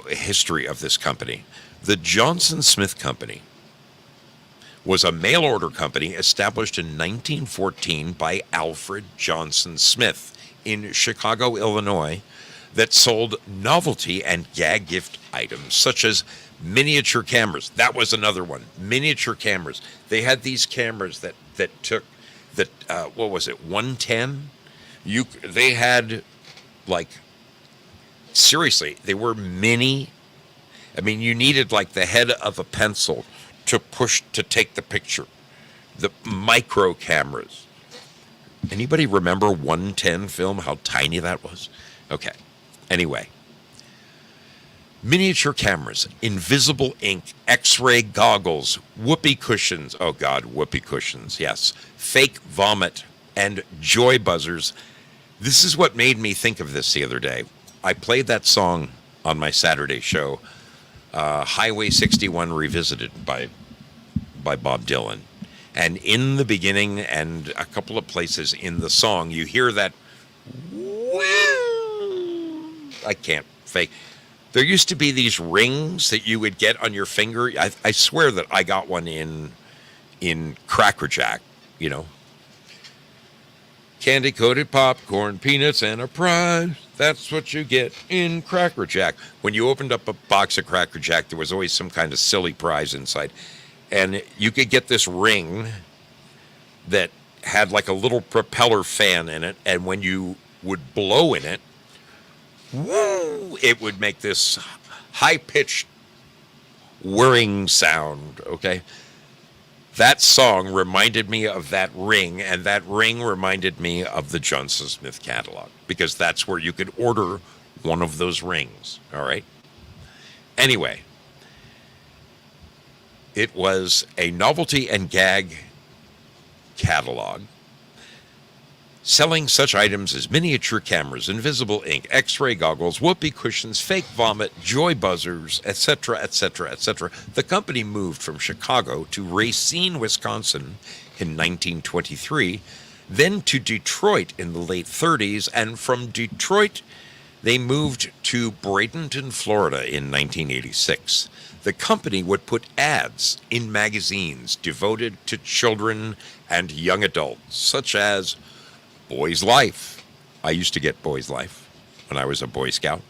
history of this company. The Johnson Smith Company was a mail order company established in 1914 by Alfred Johnson Smith in Chicago, Illinois, that sold novelty and gag gift items such as miniature cameras. That was another one. Miniature cameras. They had these cameras that took what was it, 110? They had, like, seriously, they were mini. I mean, you needed like the head of a pencil to push to take the picture. The micro cameras. Anybody remember 110 film, how tiny that was? Okay. Anyway. Miniature cameras, invisible ink, x-ray goggles, whoopee cushions. Oh God, whoopee cushions, yes. Fake vomit and joy buzzers. This is what made me think of this the other day. I played that song on my Saturday show, Highway 61 Revisited by Bob Dylan. And in the beginning and a couple of places in the song, you hear that, I can't fake. There used to be these rings that you would get on your finger. I swear that I got one in Cracker Jack, you know. Candy-coated popcorn, peanuts, and a prize. That's what you get in Cracker Jack. When you opened up a box of Cracker Jack, there was always some kind of silly prize inside. And you could get this ring that had like a little propeller fan in it. And when you would blow in it, woo, it would make this high-pitched whirring sound, okay? That song reminded me of that ring, and that ring reminded me of the Johnson Smith catalog, because that's where you could order one of those rings, all right? Anyway, it was a novelty and gag catalog selling such items as miniature cameras, invisible ink, x-ray goggles, whoopee cushions, fake vomit, joy buzzers, etc., etc., etc. The company moved from Chicago to Racine, Wisconsin in 1923, then to Detroit in the late 30s, and from Detroit they moved to Bradenton, Florida in 1986. The company would put ads in magazines devoted to children and young adults, such as Boy's Life. I used to get Boy's Life when I was a Boy Scout.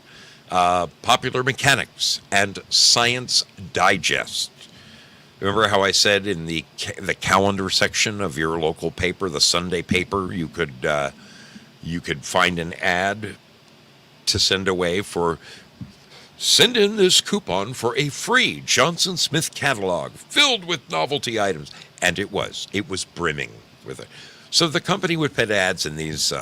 Popular Mechanics and Science Digest. Remember how I said in the calendar section of your local paper, the Sunday paper, you could find an ad to send away for, send in this coupon for a free Johnson Smith catalog filled with novelty items. And it was brimming with it. So the company would put ads in these,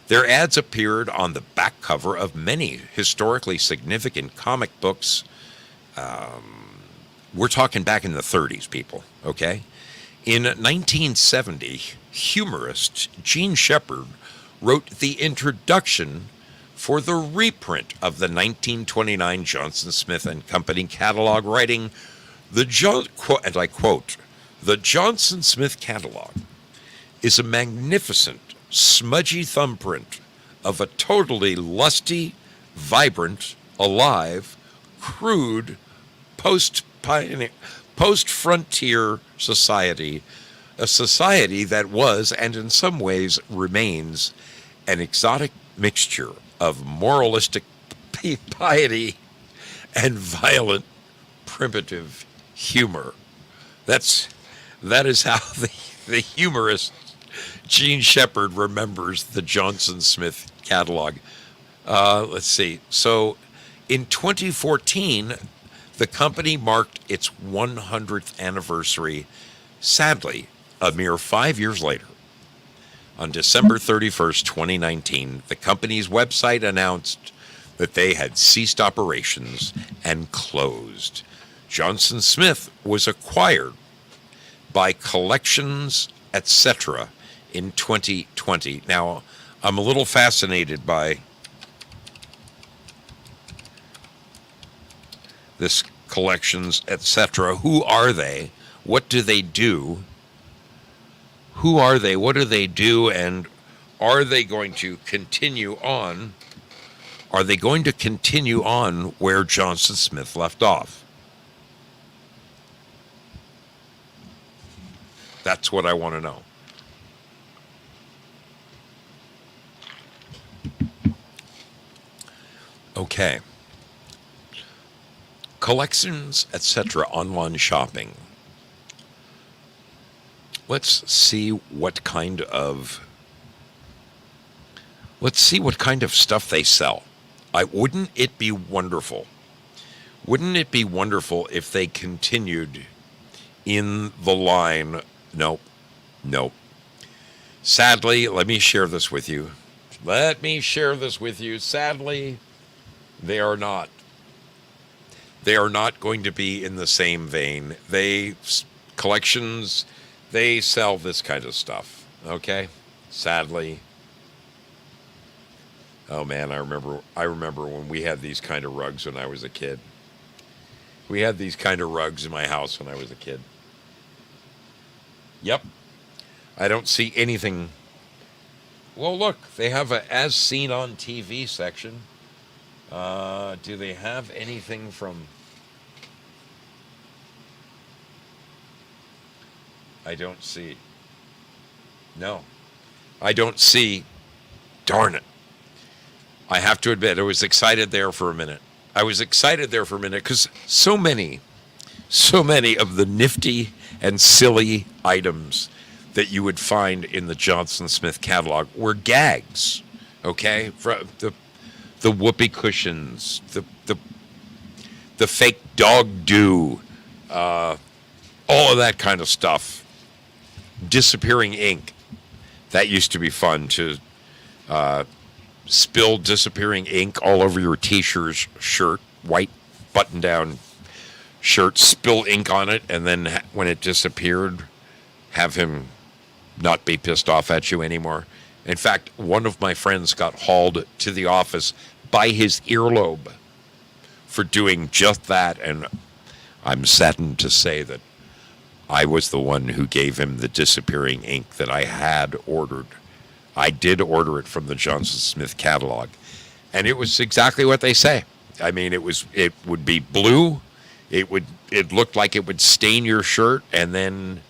their ads appeared on the back cover of many historically significant comic books. We're talking back in the 30s, people, okay? In 1970, humorist Gene Shepard wrote the introduction for the reprint of the 1929 Johnson Smith and Company catalog, writing, And I quote, "The Johnson Smith catalog is a magnificent, smudgy thumbprint of a totally lusty, vibrant, alive, crude, post-frontier society, a society that was, and in some ways remains, an exotic mixture of moralistic piety and violent, primitive humor." That is how the humorist Gene Shepard remembers the Johnson Smith catalog. Let's see. So in 2014, the company marked its 100th anniversary, sadly, a mere 5 years later. On December 31st, 2019, the company's website announced that they had ceased operations and closed. Johnson Smith was acquired by Collections, etc. in 2020. Now, I'm a little fascinated by this Collections, etc. Who are they? What do they do? Who are they? What do they do? And are they going to continue on? Are they going to continue on where Johnson Smith left off? That's what I want to know. Okay. Collections, etc. online shopping. Let's see what kind of stuff they sell. Wouldn't it be wonderful? Wouldn't it be wonderful if they continued in the line? No. Sadly, let me share this with you. Sadly, they are not. They are not going to be in the same vein. Collections, they sell this kind of stuff. Okay? Sadly. Oh man, I remember when we had these kind of rugs when I was a kid. We had these kind of rugs in my house when I was a kid. Yep. I don't see anything. Well, look, they have a as seen on TV section. Do they have anything from... I don't see. No. I don't see. Darn it. I have to admit, I was excited there for a minute. Because so many of the nifty and silly items that you would find in the Johnson Smith catalog were gags. Okay? The whoopee cushions, the fake dog do, all of that kind of stuff. Disappearing ink. That used to be fun to spill disappearing ink all over your t-shirt, shirt, white button-down shirt, spill ink on it, and then when it disappeared, have him not be pissed off at you anymore. In fact, one of my friends got hauled to the office by his earlobe for doing just that, and I'm saddened to say that I was the one who gave him the disappearing ink that I had ordered. I did order it from the Johnson Smith catalog, and it was exactly what they say. I mean, it would be blue. It looked like it would stain your shirt, and then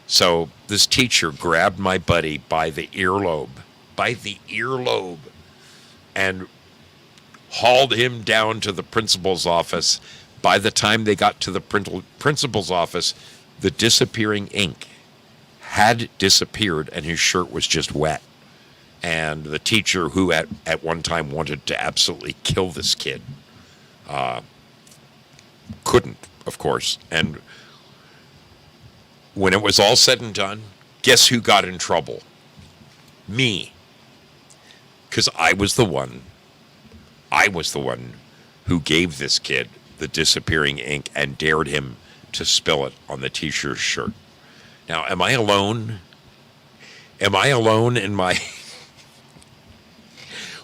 so this teacher grabbed my buddy by the earlobe, and hauled him down to the principal's office. By the time they got to the principal's office, the disappearing ink had disappeared, and his shirt was just wet. And the teacher, who at one time wanted to absolutely kill this kid, couldn't, of course. And when it was all said and done, guess who got in trouble? Me. Because I was the one who gave this kid the disappearing ink and dared him to spill it on the teacher's shirt. Now, am I alone? Am I alone in my...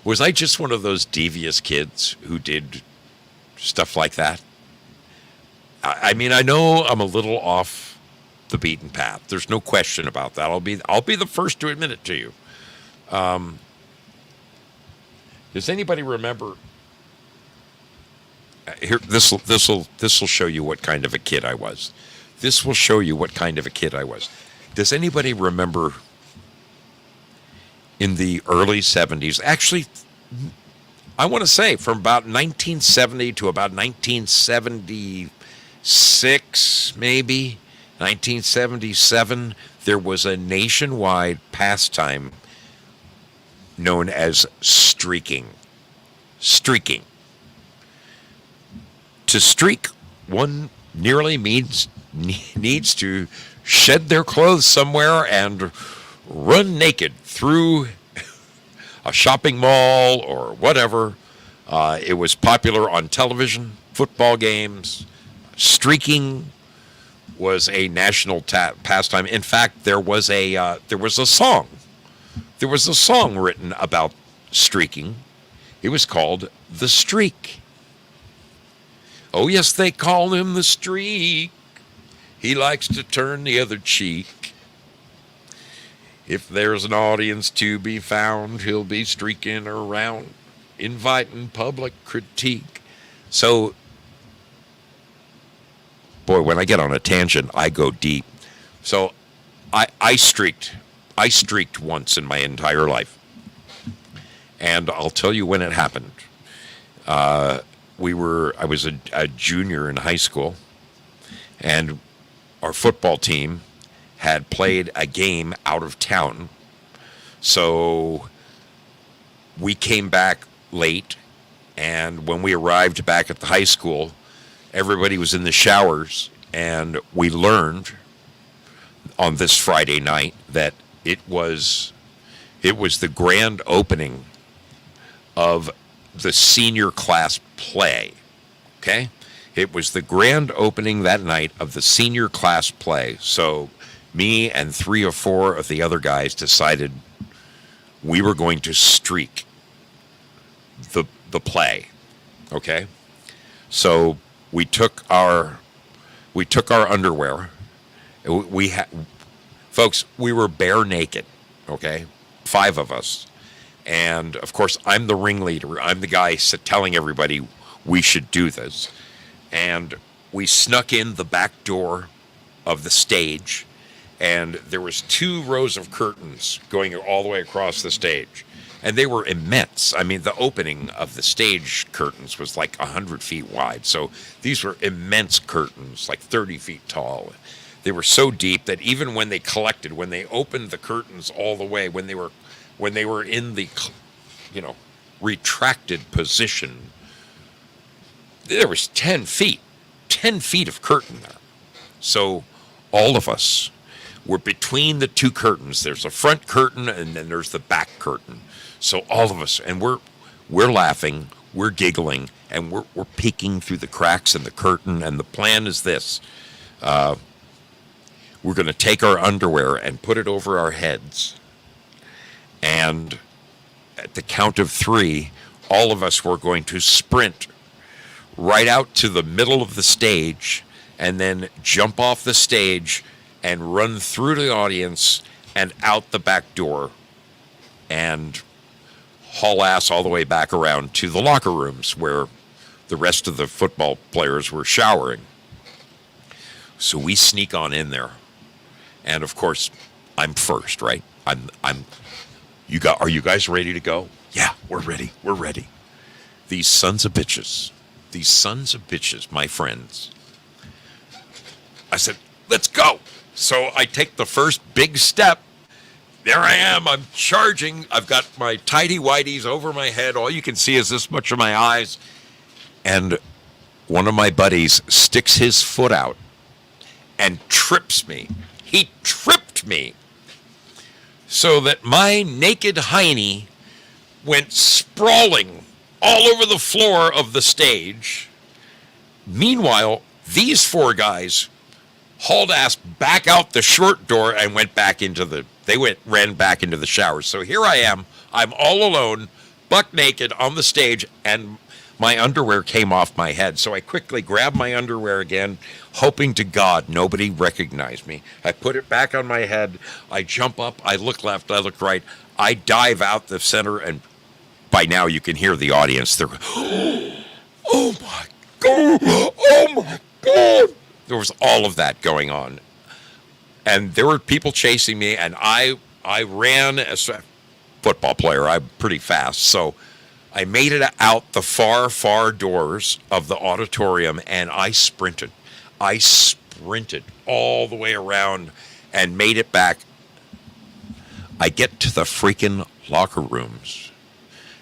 Was I just one of those devious kids who did stuff like that? I mean, I know I'm a little off the beaten path. There's no question about that. I'll be the first to admit it to you. Does anybody remember? Here, this will show you what kind of a kid I was. This will show you what kind of a kid I was. Does anybody remember in the early 70s? Actually, I want to say from about 1970 to about 1976, maybe 1977, there was a nationwide pastime known as streaking. Streaking. To streak, one nearly needs to shed their clothes somewhere and run naked through a shopping mall or whatever. It was popular on television, football games. Streaking was a national pastime. In fact, there was a song. There was a song written about streaking. It was called "The Streak." Oh, yes, they call him the Streak. He likes to turn the other cheek. If there's an audience to be found, he'll be streaking around, inviting public critique. So, boy, when I get on a tangent, I go deep. So, I streaked. I streaked once in my entire life. And I'll tell you when it happened. I was a junior in high school, and our football team had played a game out of town. So we came back late, and when we arrived back at the high school, everybody was in the showers, and we learned on this Friday night that it was the grand opening of the senior class play. Okay? It was the grand opening that night of the senior class play. So me and 3 or 4 of the other guys decided we were going to streak the play. Okay? So we took our underwear. Folks, we were bare naked. Okay? 5 of us. And, of course, I'm the ringleader. I'm the guy telling everybody we should do this. And we snuck in the back door of the stage, and there was 2 rows of curtains going all the way across the stage. And they were immense. I mean, the opening of the stage curtains was like 100 feet wide. So these were immense curtains, like 30 feet tall. They were so deep that even when they opened the curtains all the way, when they were in the, retracted position, there was 10 feet of curtain there. So all of us were between the 2 curtains. There's a front curtain and then there's the back curtain. So all of us, and we're laughing, we're giggling, and we're peeking through the cracks in the curtain. And the plan is this. We're going to take our underwear and put it over our heads. And at the count of 3, all of us were going to sprint right out to the middle of the stage and then jump off the stage and run through the audience and out the back door and haul ass all the way back around to the locker rooms where the rest of the football players were showering. So we sneak on in there. And of course, I'm first, right? Are you guys ready to go? Yeah, we're ready. We're ready. These sons of bitches, my friends. I said, let's go. So I take the first big step. There I am. I'm charging. I've got my tighty-whities over my head. All you can see is this much of my eyes. And one of my buddies sticks his foot out and trips me. He tripped me so that my naked hiney went sprawling all over the floor of the stage. Meanwhile, these 4 guys hauled ass back out the short door and ran back into the showers. So here I am. I'm all alone, buck naked on the stage, and my underwear came off my head. So I quickly grabbed my underwear again, hoping to God nobody recognized me. I put it back on my head. I jump up. I look left. I look right. I dive out the center, and by now you can hear the audience. They're, oh my God! Oh my God! There was all of that going on, and there were people chasing me, and I ran as a football player. I'm pretty fast, so I made it out the far doors of the auditorium, and I sprinted. I sprinted all the way around and made it back. I get to the freaking locker rooms,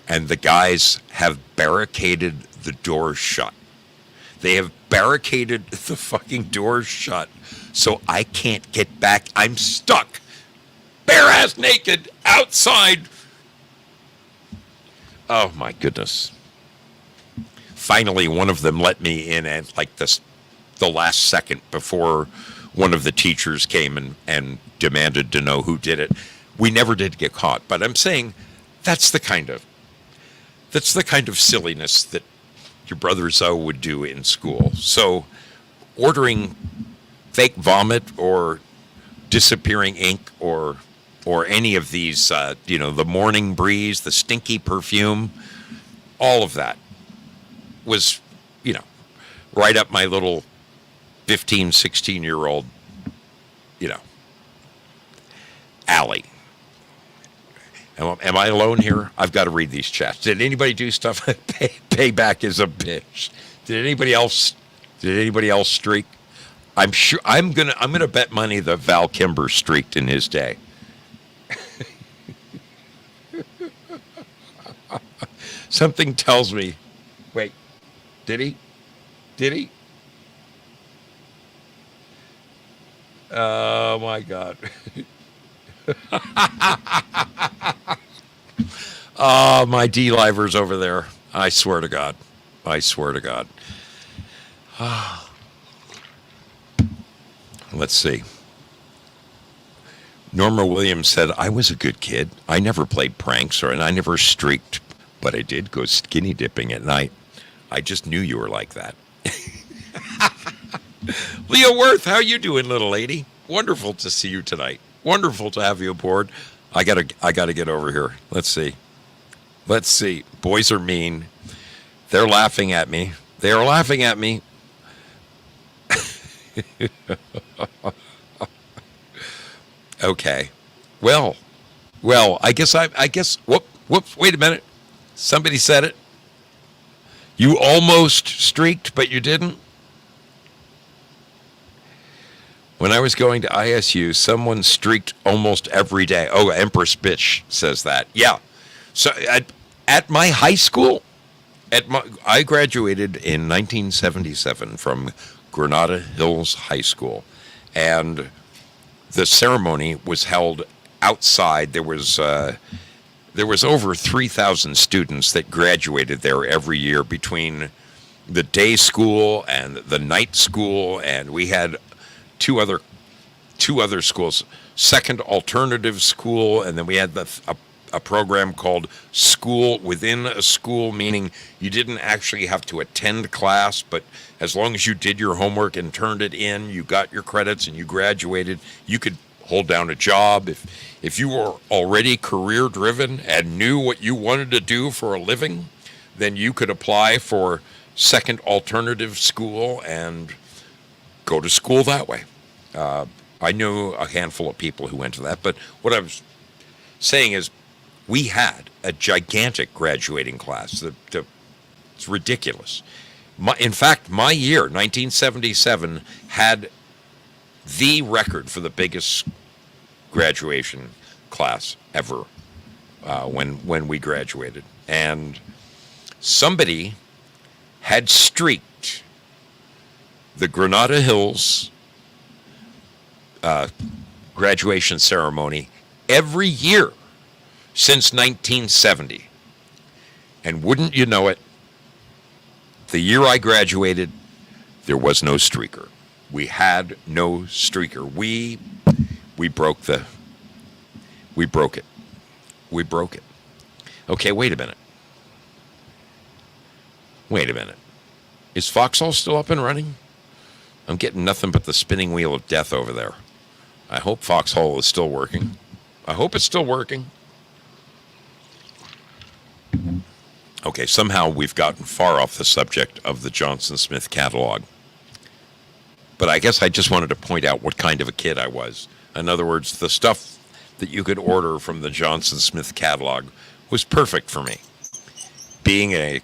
and the guys have barricaded the doors shut. They have barricaded the fucking doors shut, so I can't get back. I'm stuck, bare-ass naked, outside. Oh, my goodness. Finally, one of them let me in at like the last second before one of the teachers came and demanded to know who did it. We never did get caught, but I'm saying that's the kind of silliness that your brother Zoe would do in school. So ordering fake vomit or disappearing ink or any of these, the morning breeze, the stinky perfume, all of that was, right up my little 15, 16-year-old, alley. Am I alone here? I've got to read these chats. Did anybody do stuff? Payback is a bitch. Did anybody else streak? I'm sure I'm gonna bet money that Val Kimber streaked in his day. Something tells me. Wait, did he? Oh my God. Oh, my D-liver's over there. I swear to God. Let's see. Norma Williams said, I was a good kid. I never played pranks and I never streaked, but I did go skinny dipping at night. I just knew you were like that. Leah Worth, how you doing, little lady? Wonderful to see you tonight. Wonderful to have you aboard. I gotta get over here. Let's see. Boys are mean. They're laughing at me. Okay. Well, I guess, whoops, wait a minute. Somebody said it. You almost streaked, but you didn't. When I was going to ISU, someone streaked almost every day. Oh, Empress Bitch says that. Yeah. So at my high school, I graduated in 1977 from Granada Hills High School, and the ceremony was held outside. There was over 3,000 students that graduated there every year between the day school and the night school, and we had two other schools, Second Alternative School, and then we had a program called School Within a School, meaning you didn't actually have to attend class, but as long as you did your homework and turned it in, you got your credits and you graduated, you could hold down a job. If you were already career driven and knew what you wanted to do for a living, then you could apply for Second Alternative School and go to school that way. I knew a handful of people who went to that, but what I was saying is we had a gigantic graduating class. It's ridiculous. In fact, my year, 1977, had the record for the biggest graduation class ever when we graduated. And somebody had streaked the Granada Hills graduation ceremony every year since 1970. And wouldn't you know it, the year I graduated, there was no streaker. We had no streaker. We broke it. Okay, wait a minute. Wait a minute. Is Foxhole still up and running? I'm getting nothing but the spinning wheel of death over there. I hope Foxhole is still working. I hope it's still working. Okay, somehow we've gotten far off the subject of the Johnson Smith catalog. But I guess I just wanted to point out what kind of a kid I was. In other words, the stuff that you could order from the Johnson Smith catalog was perfect for me. Being a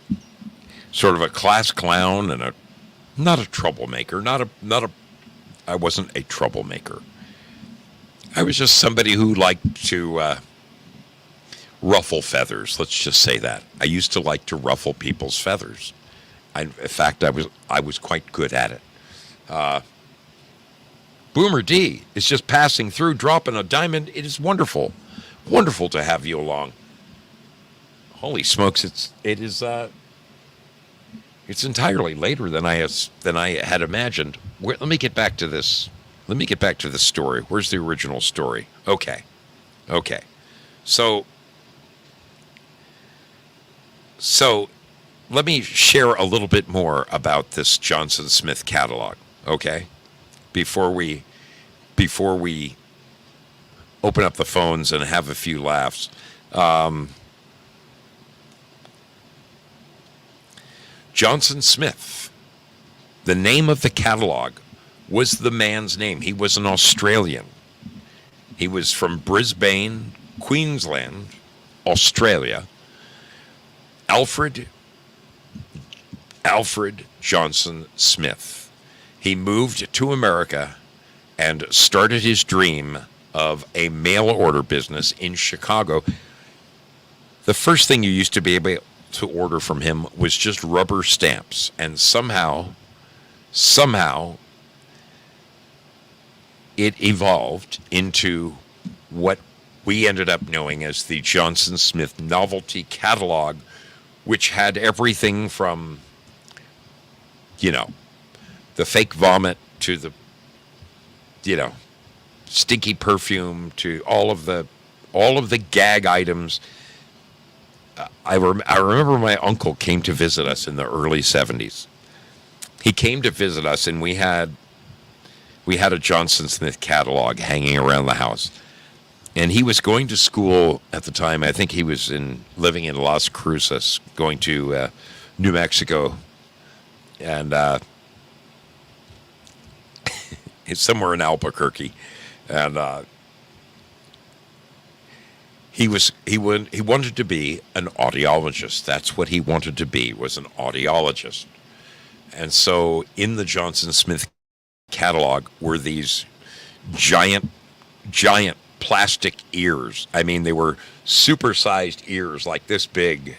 sort of a class clown and not a troublemaker, I wasn't a troublemaker. I was just somebody who liked to ruffle feathers. Let's just say that. I used to like to ruffle people's feathers. In fact, I was quite good at it. Boomer D is just passing through, dropping a diamond. It is wonderful, wonderful to have you along. Holy smokes! It's entirely later than I had imagined. Let me get back to this. Let me get back to the story. Where's the original story? Okay. So let me share a little bit more about this Johnson Smith catalog. Okay, before we open up the phones and have a few laughs. Johnson Smith, the name of the catalog was the man's name. He was an Australian. He was from Brisbane, Queensland, Australia. Alfred Johnson Smith. He moved to America and started his dream of a mail order business in Chicago. The first thing you used to be able to order from him was just rubber stamps, and somehow it evolved into what we ended up knowing as the Johnson Smith Novelty Catalog, which had everything from, the fake vomit to the, stinky perfume to all of the gag items. I remember my uncle came to visit us in the early 70s. He came to visit us, and we had a Johnson Smith catalog hanging around the house. And he was going to school at the time. I think he was living in Las Cruces, going to New Mexico, and it's somewhere in Albuquerque. And he wanted to be an audiologist. That's what he wanted to be, was an audiologist. And so in the Johnson Smith catalog were these giant plastic ears. I mean, they were supersized ears like this big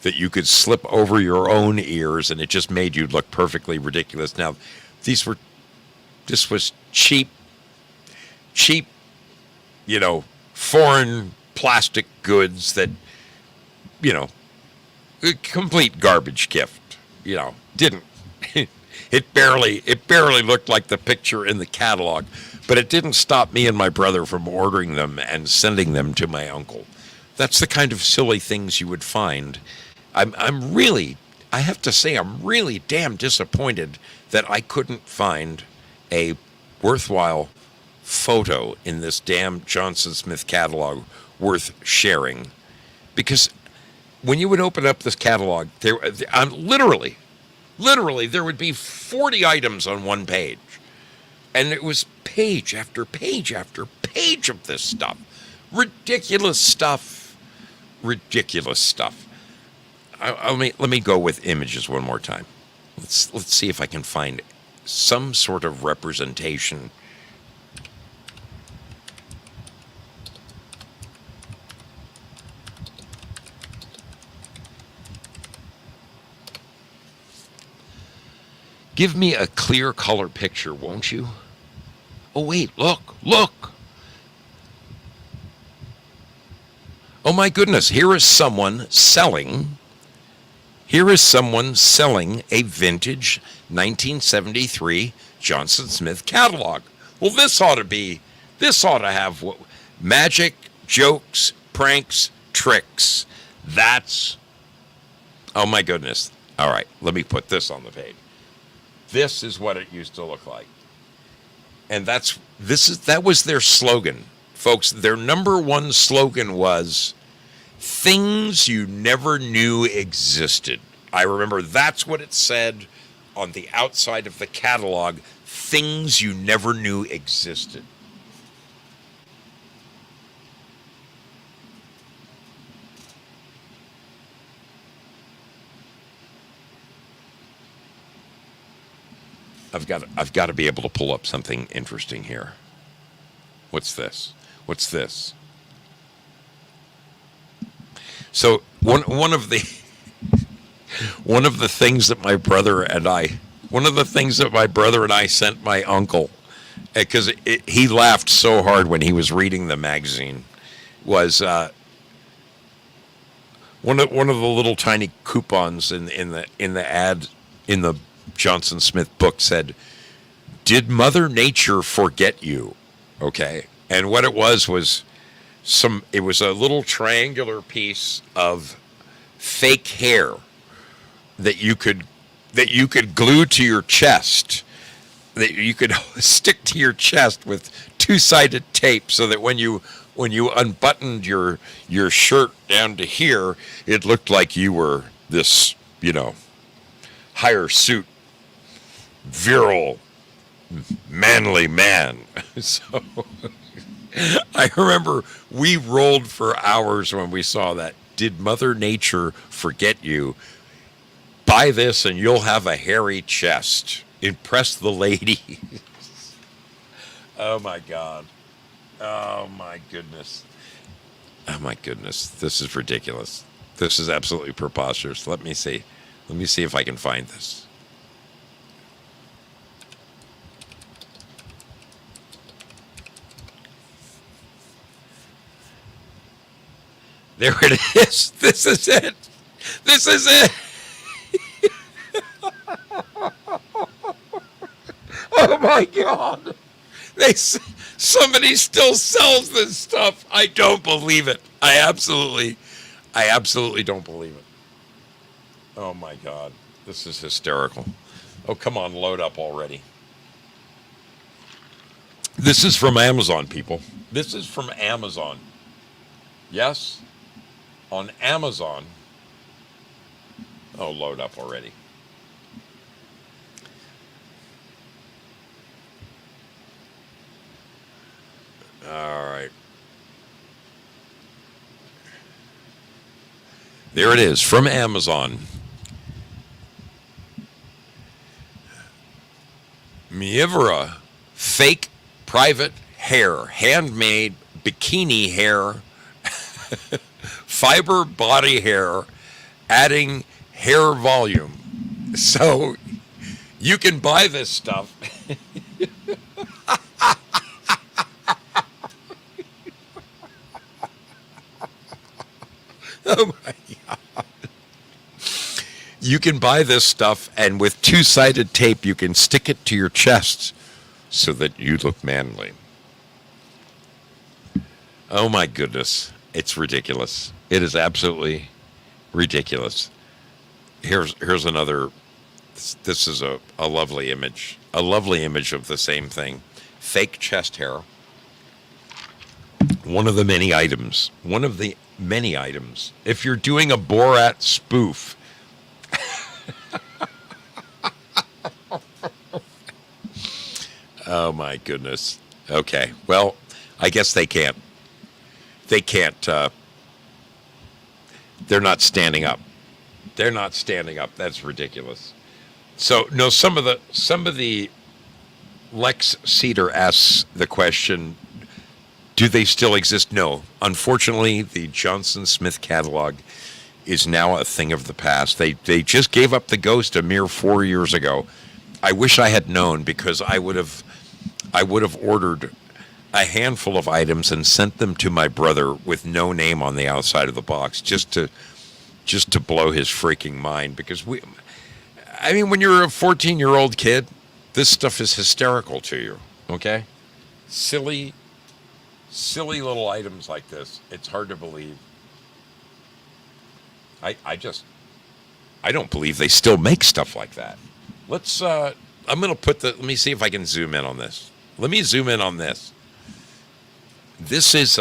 that you could slip over your own ears, and it just made you look perfectly ridiculous. Now, this was cheap, foreign plastic goods that, a complete garbage gift, didn't. It barely looked like the picture in the catalog, but it didn't stop me and my brother from ordering them and sending them to my uncle. That's the kind of silly things you would find. I have to say, I'm really damn disappointed that I couldn't find a worthwhile photo in this damn Johnson Smith catalog worth sharing. Because when you would open up this catalog, literally, there would be 40 items on one page. And it was page after page after page of this stuff. Ridiculous stuff. Let me go with images one more time. Let's see if I can find some sort of representation. Give me a clear color picture, won't you? Oh, wait, look. Oh, my goodness, here is someone selling a vintage 1973 Johnson Smith catalog. Well, this ought to have magic, jokes, pranks, tricks. Oh, my goodness. All right, let me put this on the page. This is what it used to look like. And that was their slogan. Folks, their number one slogan was things you never knew existed. I remember that's what it said on the outside of the catalog, things you never knew existed. I've got to be able to pull up something interesting here. What's this? What's this? So one of the things that my brother and I sent my uncle, because he laughed so hard when he was reading the magazine, was one of the little tiny coupons in the ad in the Johnson Smith book said, "Did Mother Nature forget you?" Okay, and what it was it was a little triangular piece of fake hair that you could glue to your chest, that you could stick to your chest with two-sided tape, so that when you unbuttoned your shirt down to here, it looked like you were this, higher suit, virile, manly man. So I remember we rolled for hours when we saw that. Did Mother Nature forget you? Buy this and you'll have a hairy chest. Impress the lady. Oh my God. Oh my goodness. Oh my goodness. This is ridiculous. This is absolutely preposterous. Let me see. Let me see if I can find this. There it is. This is it. This is it. Oh my God. Somebody still sells this stuff. I don't believe it. I absolutely don't believe it. Oh my God. This is hysterical. Oh, come on, load up already. This is from Amazon, people. This is from Amazon. Yes? On Amazon. Oh, load up already. All right. There it is, from Amazon. Mysatery fake private hair, handmade bikini hair, fiber body hair, adding hair volume. So you can buy this stuff. Oh my God. You can buy this stuff, and with two-sided tape, you can stick it to your chest so that you look manly. Oh my goodness. It's ridiculous. It is absolutely ridiculous. Here's another. This is a lovely image. A lovely image of the same thing. Fake chest hair. One of the many items. One of the many items. If you're doing a Borat spoof, oh my goodness. Okay. Well, I guess they can't. They can't. They're not standing up. They're not standing up. That's ridiculous. So no, some of the Lex Cedar asks the question, do they still exist? No. Unfortunately, the Johnson Smith catalog is now a thing of the past. They just gave up the ghost a mere 4 years ago. I wish I had known, because I would have ordered a handful of items and sent them to my brother with no name on the outside of the box, just to blow his freaking mind. Because when you're a 14-year-old kid, this stuff is hysterical to you. Okay, silly little items like this. It's hard to believe. I don't believe they still make stuff like that. Let's, I'm going to let me see if I can zoom in on this. Let me zoom in on this. This is,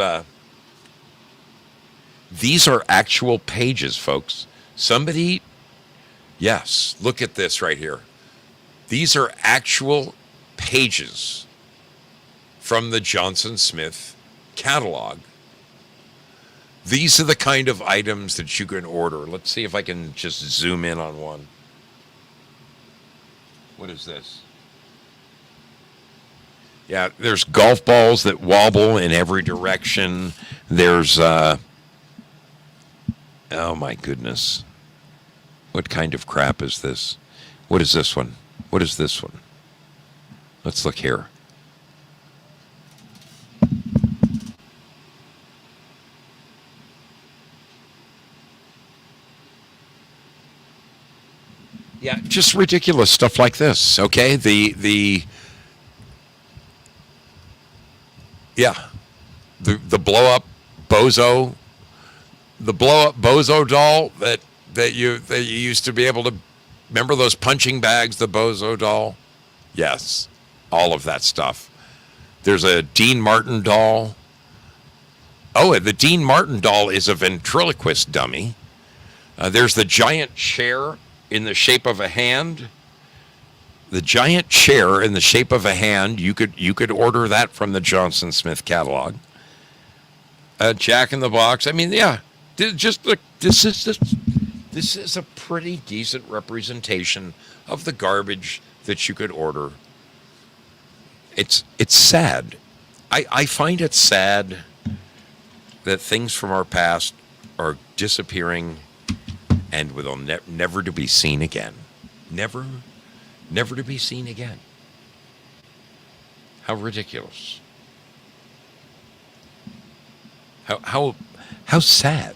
these are actual pages, folks. Somebody, yes, look at this right here. These are actual pages from the Johnson Smith catalog. These are the kind of items that you can order. Let's see if I can just zoom in on one. What is this? Yeah, there's golf balls that wobble in every direction. There's, oh my goodness. What kind of crap is this? What is this one? What is this one? Let's look here. Yeah, just ridiculous stuff like this. Okay, the blow up bozo, doll that you used to be able to remember, those punching bags, the bozo doll. Yes, all of that stuff. There's a Dean Martin doll. Oh, the Dean Martin doll is a ventriloquist dummy. There's the giant chair in the shape of a hand. The giant chair in the shape of a hand. You could order that from the Johnson Smith catalog. Jack in the Box. I mean, yeah. Just look. This is a pretty decent representation of the garbage that you could order. It's sad. I find it sad that things from our past are disappearing and will never to be seen again. Never to be seen again. How ridiculous. How sad.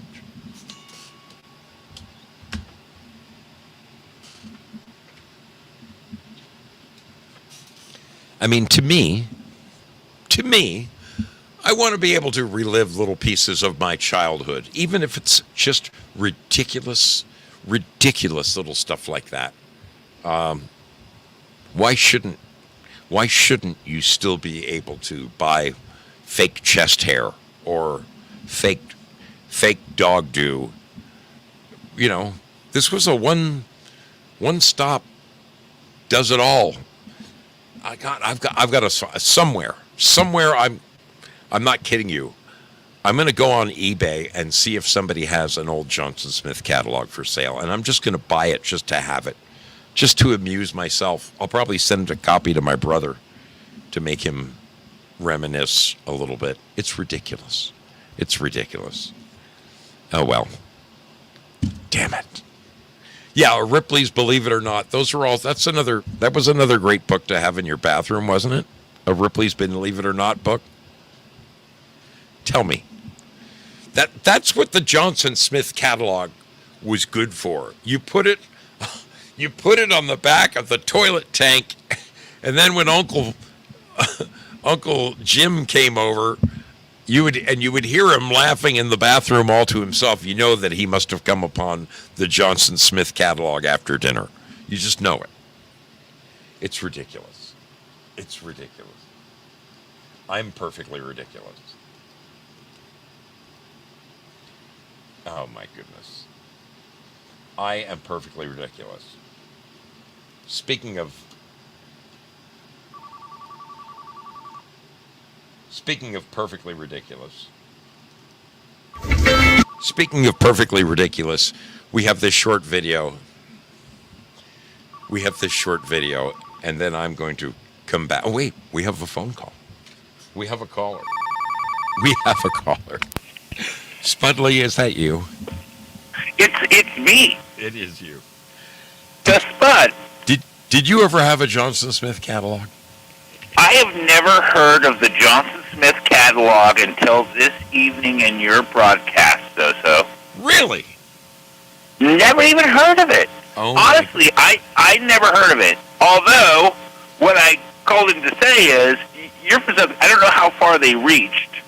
I mean, to me, I want to be able to relive little pieces of my childhood, even if it's just ridiculous little stuff like that. Why shouldn't you still be able to buy fake chest hair or fake dog do? You know, this was a one stop does it all. I've got a somewhere. I'm not kidding you. I'm going to go on eBay and see if somebody has an old Johnson Smith catalog for sale, and I'm just going to buy it just to have it, just to amuse myself. I'll probably send a copy to my brother to make him reminisce a little bit. It's ridiculous. It's ridiculous. Oh, well. Damn it. Yeah, Ripley's Believe It or Not. That was another great book to have in your bathroom, wasn't it? A Ripley's Believe It or Not book. Tell me. That's what the Johnson Smith catalog was good for. You put it on the back of the toilet tank, and then when Uncle Jim came over, you would hear him laughing in the bathroom all to himself. You know that he must have come upon the Johnson Smith catalog after dinner. You just know it. It's ridiculous. It's ridiculous. I'm perfectly ridiculous. Oh my goodness. I am perfectly ridiculous. Speaking of perfectly ridiculous. We have this short video. And then I'm going to come back. Oh, wait, we have a phone call. We have a caller. Spudley, is that you? It's me. It is you. The Spud. Did you ever have a Johnson Smith catalog? I have never heard of the Johnson Smith catalog until this evening in your broadcast, Zoso. Really? Never even heard of it. Oh, honestly, I never heard of it. Although, what I called in to say is, you're from Southern, I don't know how far they reached,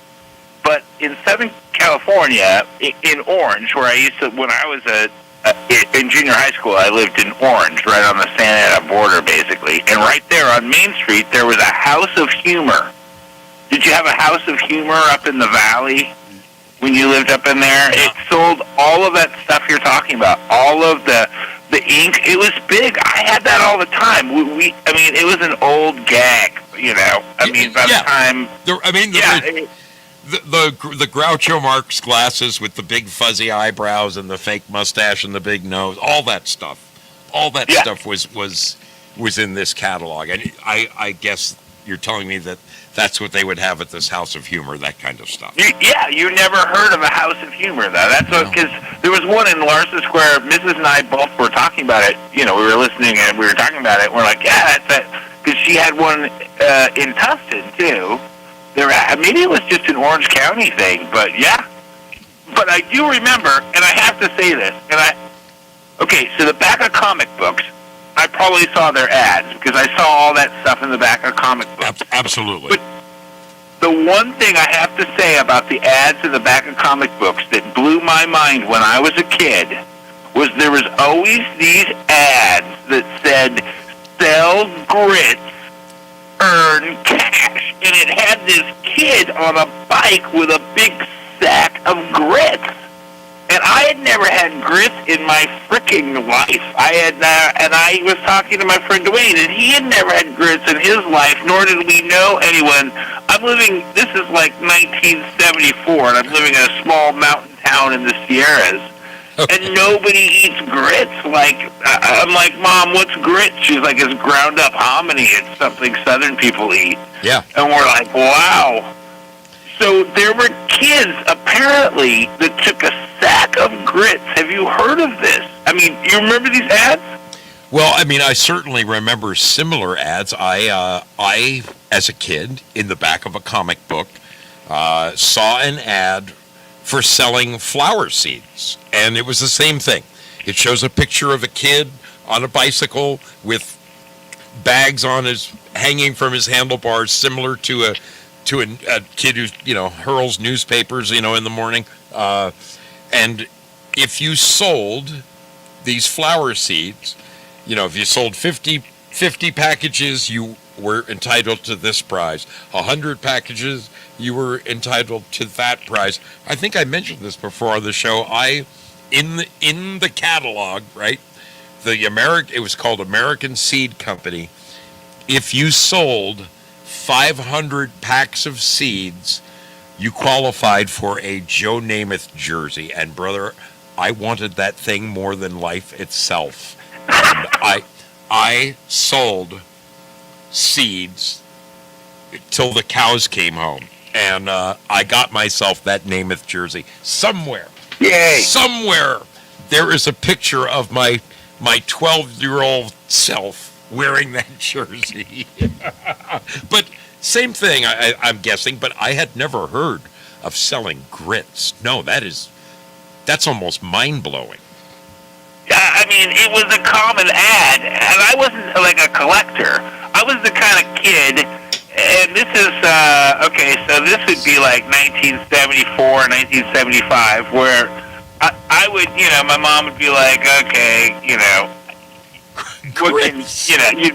but in Southern California, in Orange, where I used to, when I was a in junior high school, I lived in Orange, right on the Santa Ana border, basically. And right there on Main Street, there was a House of Humor. Did you have a House of Humor up in the valley when you lived up in there? It sold all of that stuff you're talking about, all of the ink. It was big. I had that all the time. I mean, it was an old gag, you know. I mean, by the time... The Groucho Marx glasses with the big fuzzy eyebrows and the fake mustache and the big nose, all that stuff stuff was in this catalog. And I guess you're telling me that that's what they would have at this House of Humor, that kind of stuff. You never heard of a House of Humor, though. That's because there was one in Larson Square. Mrs. and I both were talking about it. You know, we were listening and we were talking about it. And we're like, yeah, that's it. Because she had one in Tustin, too. Maybe it was just an Orange County thing, but yeah. But I do remember, and I have to say this, okay, so the back of comic books, I probably saw their ads, because I saw all that stuff in the back of comic books. Absolutely. But the one thing I have to say about the ads in the back of comic books that blew my mind when I was a kid was there was always these ads that said, sell grits, earn cash, and it had this kid on a bike with a big sack of grits, and I had never had grits in my freaking life. And I was talking to my friend Dwayne, and he had never had grits in his life, nor did we know anyone. This is like 1974, and I'm living in a small mountain town in the Sierras. And nobody eats grits. I'm like, Mom, what's grits? She's like, it's ground up hominy. It's something Southern people eat. Yeah. And we're like, wow. So there were kids, apparently, that took a sack of grits. Have you heard of this? I mean, you remember these ads? Well, I mean, I certainly remember similar ads. I, as a kid, in the back of a comic book, saw an ad for selling flower seeds, and it was the same thing. It shows a picture of a kid on a bicycle with bags on hanging from his handlebars, similar to a kid who hurls newspapers in the morning. And if you sold these flower seeds, if you sold 50 packages, you were entitled to this prize. 100 packages, you were entitled to that prize. I think I mentioned this before on the show. In the catalog, right? It was called American Seed Company. If you sold 500 packs of seeds, you qualified for a Joe Namath jersey. And brother, I wanted that thing more than life itself. And I sold seeds till the cows came home, and I got myself that Namath jersey. Somewhere there is a picture of my 12-year-old self wearing that jersey. But same thing, I'm guessing, but I had never heard of selling grits. No, that's almost mind-blowing. I mean, it was a common ad, and I wasn't like a collector. I was the kind of kid, and this is, so this would be like 1974, 1975, where I would, my mom would be like, okay, you'd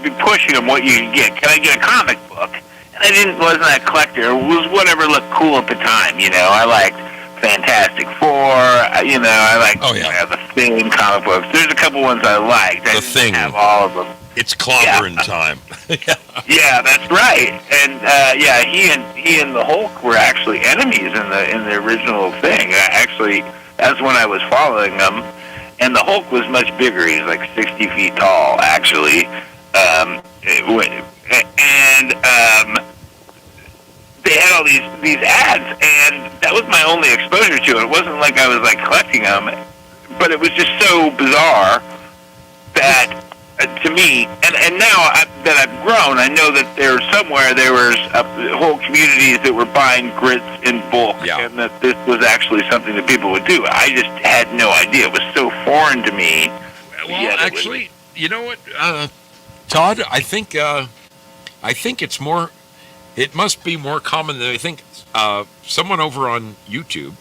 be pushing them what you can get. Can I get a comic book? And wasn't a collector. It was whatever looked cool at the time, I liked Fantastic Four, I like the Thing comic books. There's a couple ones I liked. I didn't have all of them. It's clobbering time. Yeah, that's right. And he and the Hulk were actually enemies in the original Thing. Actually, that's when I was following them. And the Hulk was much bigger. He's like 60 feet tall, actually. They had all these ads, and that was my only exposure to it. It wasn't like I was like collecting them, but it was just so bizarre that to me, and now that I've grown, I know that there was whole communities that were buying grits in bulk, and that this was actually something that people would do. I just had no idea. It was so foreign to me. Well, actually, you know what, Todd? I think it's more. It must be more common than I think. Someone over on YouTube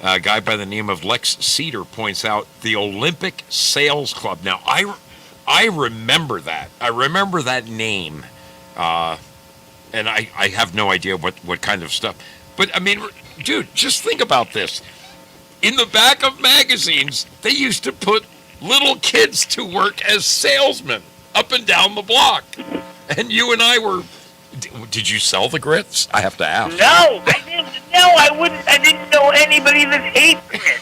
A guy by the name of Lex Cedar points out the Olympic Sales Club. Now, I remember that. I remember that name. And I have no idea what kind of stuff. But, I mean, dude, just think about this. In the back of magazines, they used to put little kids to work as salesmen up and down the block. And you and I were... Did you sell the grits? I have to ask. No, I didn't. No, I wouldn't. I didn't know anybody that ate grits.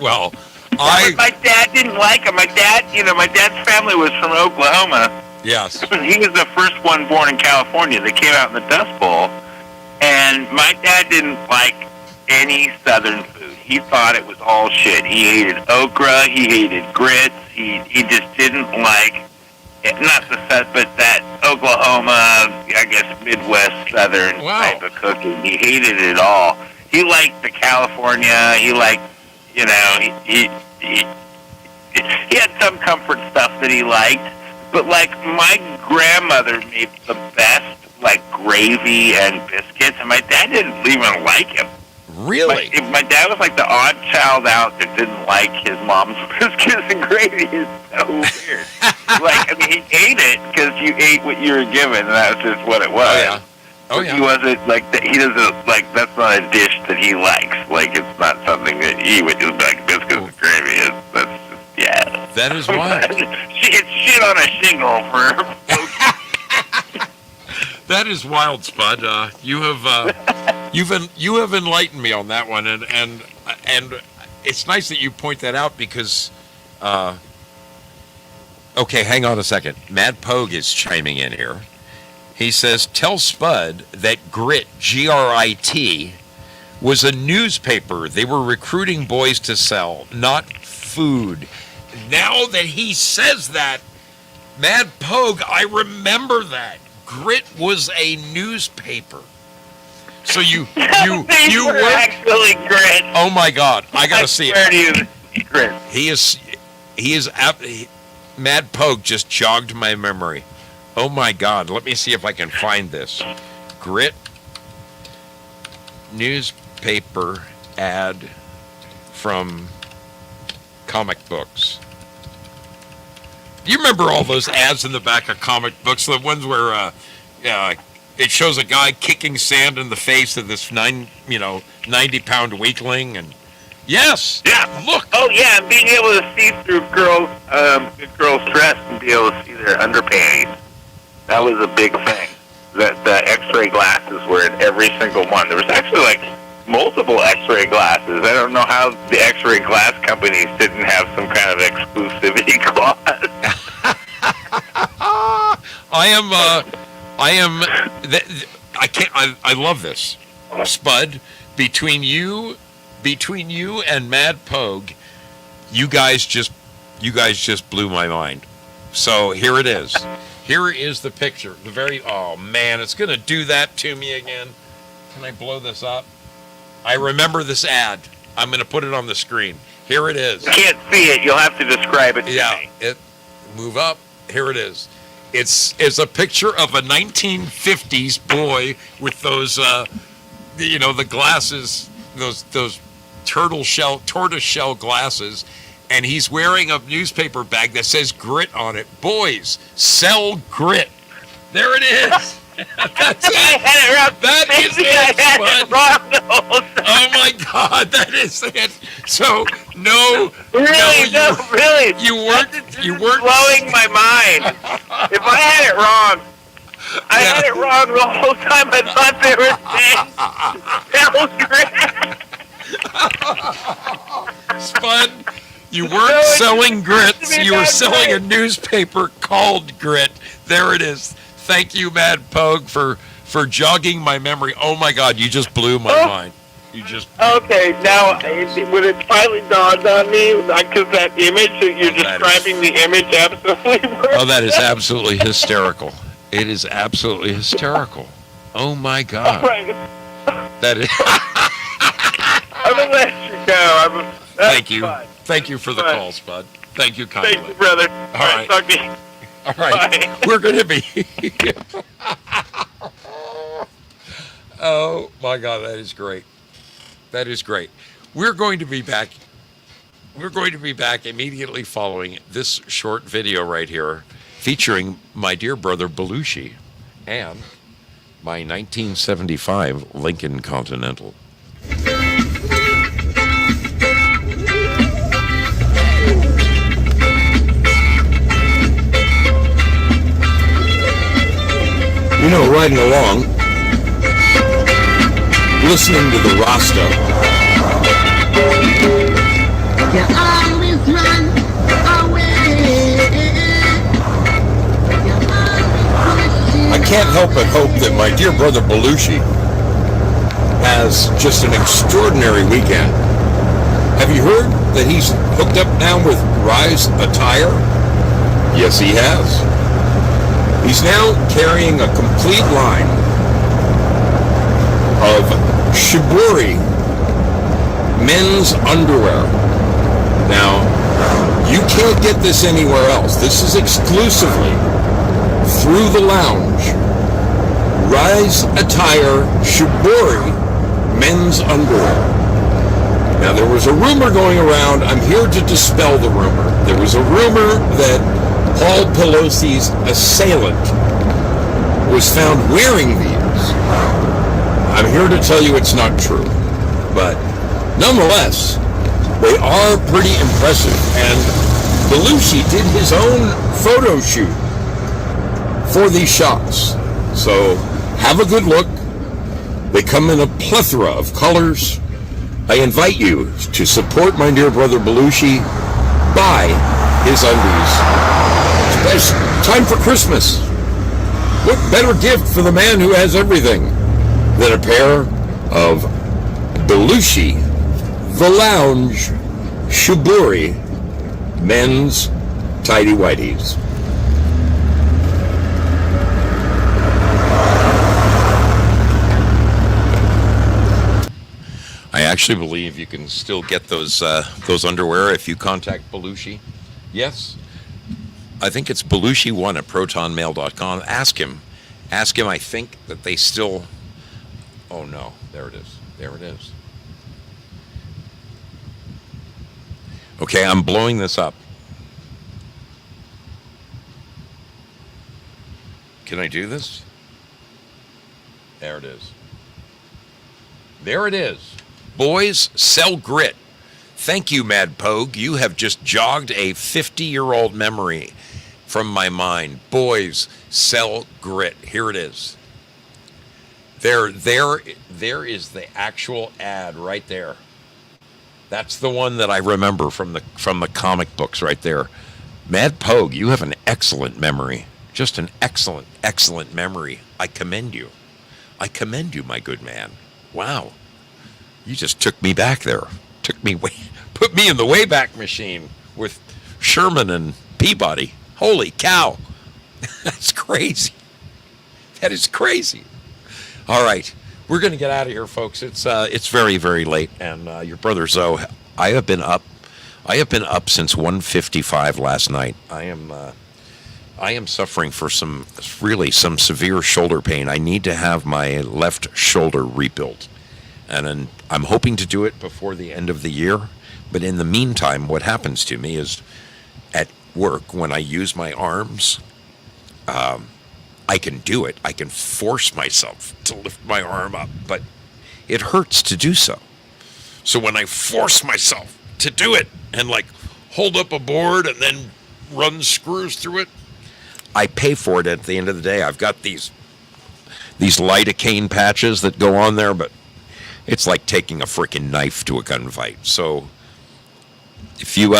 Well, my dad didn't like them. My dad's family was from Oklahoma. Yes. He was the first one born in California that came out in the Dust Bowl. And my dad didn't like any Southern food. He thought it was all shit. He hated okra. He hated grits. He just didn't like, not the South, but that Oklahoma, I guess, Midwest Southern type of cooking. He hated it all. He liked the California. He liked, he had some comfort stuff that he liked. But, like, my grandmother made the best, like, gravy and biscuits, and my dad didn't even like him. Really? My dad was, like, the odd child out that didn't like his mom's biscuits and gravy. It's so weird. Like, I mean, he ate it because you ate what you were given, and that was just what it was. Oh, yeah. Oh, yeah. He wasn't, like, he doesn't, like, that's not a dish that he likes. Like, it's not something that he would just like, biscuits and gravy is. That's just, yeah. That is wild. It's shit on a shingle for That is wild, Spud. You have enlightened me on that one, and it's nice that you point that out because. Okay, hang on a second. Mad Pogue is chiming in here. He says, "Tell Spud that Grit, Grit, was a newspaper they were recruiting boys to sell, not food." Now that he says that, Mad Pogue, I remember that. Grit was a newspaper. So you were actually Grit. Oh my God, I gotta see it. Grit. Mad Pogue just jogged my memory. Oh my God, let me see if I can find this. Grit newspaper ad from comic books. Do you remember all those ads in the back of comic books? The ones where it shows a guy kicking sand in the face of this 90-pound weakling, and yes, yeah, look. Oh yeah, and being able to see through girls' dress and be able to see their underpanties. That was a big thing. The X-ray glasses were in every single one. There was actually like multiple X-ray glasses. I don't know how the X-ray glass companies didn't have some kind of exclusivity clause. I love this, Spud. Between you and Mad Pogue, you guys just blew my mind. So here it is. Here is the picture. Oh man, it's gonna do that to me again. Can I blow this up? I remember this ad. I'm gonna put it on the screen. Here it is. You can't see it. You'll have to describe it to me. Move up. Here it is. It's a picture of a 1950s boy with those, the glasses, those tortoise shell glasses, and he's wearing a newspaper bag that says Grit on it. Boys, sell Grit. There it is. That's it. That is it, Spud. Oh my God, that is it. So really, you weren't blowing my mind. If I had it wrong, I had it wrong the whole time. I thought they were saying Spud, you weren't selling grits. You were selling a newspaper called Grit. There it is. Thank you, Mad Pogue, for jogging my memory. Oh my God, you just blew my mind. You just... Okay, now, when it finally dawned on me, because that image, you're describing the image absolutely perfect. Oh, that is absolutely hysterical. It is absolutely hysterical. Oh my God. All right. That is... I'm going to let you go. Thank you. Fine. Thank you for the call, Spud. Thank you kindly. Thank you, brother. All right. Talk to you. All right. Bye. We're going to be... Oh my God, that is great. That is great. We're going to be back. We're going to be back immediately following this short video right here, featuring my dear brother Belushi and my 1975 Lincoln Continental. You know, riding along, listening to the Rasta. You always run away. I can't help but hope that my dear brother Belushi has just an extraordinary weekend. Have you heard that he's hooked up now with Rise Attire? Yes, he has. He's now carrying a complete line of Shibori men's underwear. Now, you can't get this anywhere else. This is exclusively through the lounge. Rise Attire Shibori men's underwear. Now, there was a rumor going around. I'm here to dispel the rumor. There was a rumor that Paul Pelosi's assailant was found wearing these. I'm here to tell you it's not true. But nonetheless, they are pretty impressive. And Belushi did his own photo shoot for these shots. So have a good look. They come in a plethora of colors. I invite you to support my dear brother Belushi. Buy his undies. It's time for Christmas. What better gift for the man who has everything than a pair of Belushi The Lounge Shibori men's tidy whities. I actually believe you can still get those underwear if you contact Belushi. Yes. I think it's Belushi1 at protonmail.com. Ask him. I think that they still... Oh, no. There it is. Okay, I'm blowing this up. Can I do this? There it is. There it is. Boys, sell grit. Thank you, Mad Pogue. You have just jogged a 50-year-old memory from my mind. Boys, sell grit. Here it is. There is the actual ad right there. That's the one that I remember from the comic books right there. Mad Pogue, you have an excellent memory. Just an excellent memory. I commend you. My good man. Wow. You just took me back there. Put me in the Wayback Machine with Sherman and Peabody. Holy cow. That's crazy. That is crazy. All right. We're going to get out of here, folks. It's very, very late. And your brother Zoe, I have been up since 1:55 last night. I am suffering for some severe shoulder pain. I need to have my left shoulder rebuilt. And I'm hoping to do it before the end of the year. But in the meantime, what happens to me is at work, when I use my arms, I can do it. I can force myself to lift my arm up, but it hurts to do so. So when I force myself to do it and hold up a board and then run screws through it, I pay for it at the end of the day. I've got these lidocaine patches that go on there, but it's like taking a freaking knife to a gunfight. So if you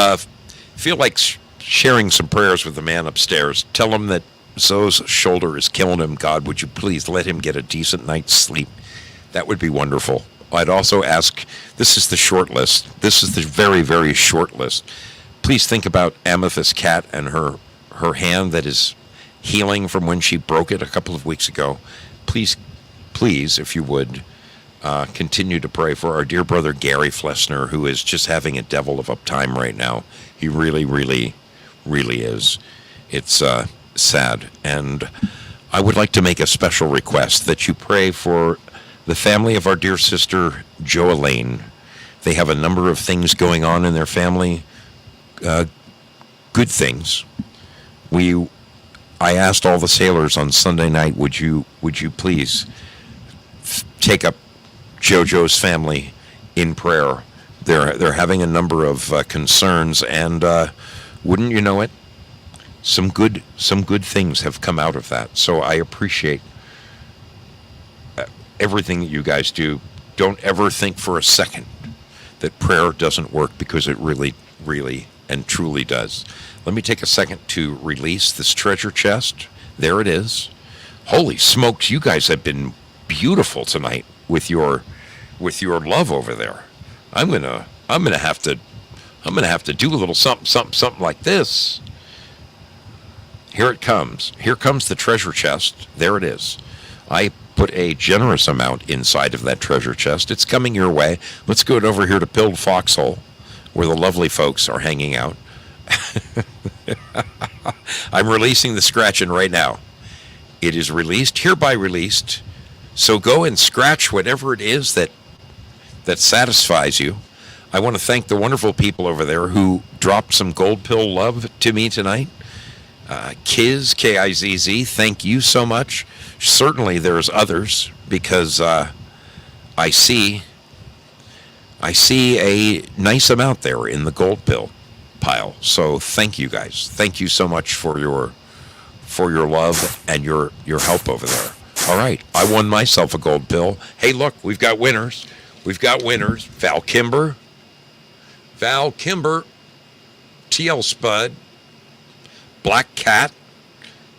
feel like sharing some prayers with the man upstairs, tell him that Zoe's shoulder is killing him. God, would you please let him get a decent night's sleep? That would be wonderful. I'd also ask, this is the short list. This is the very, very short list. Please think about Amethyst Cat and her hand that is healing from when she broke it a couple of weeks ago. Please, if you would, continue to pray for our dear brother Gary Flessner, who is just having a devil of a time right now. He really, really, really is. It's sad. And I would like to make a special request that you pray for the family of our dear sister, Jo Elaine. They have a number of things going on in their family, good things. I asked all the sailors on Sunday night, would you please take up JoJo's family in prayer? They're having a number of concerns, and wouldn't you know it, some good things have come out of that. So I appreciate everything that you guys do. Don't ever think for a second that prayer doesn't work, because it really, really and truly does. Let me take a second to release this treasure chest. There it is. Holy smokes, you guys have been beautiful tonight with your love over there. I'm gonna have to do a little something like this. Here it comes. Here comes the treasure chest. There it is. I put a generous amount inside of that treasure chest. It's coming your way. Let's go over here to Pilled Foxhole, where the lovely folks are hanging out. I'm releasing the scratching right now. It is released, hereby released. So go and scratch whatever it is that satisfies you. I want to thank the wonderful people over there who dropped some gold pill love to me tonight. Kiz, K-I-Z-Z, thank you so much. Certainly there's others, because I see a nice amount there in the gold pill pile. So thank you guys. Thank you so much for your love and your help over there. All right, I won myself a gold pill. Hey, look, we've got winners. Val Kimber, TL Spud, Black Cat,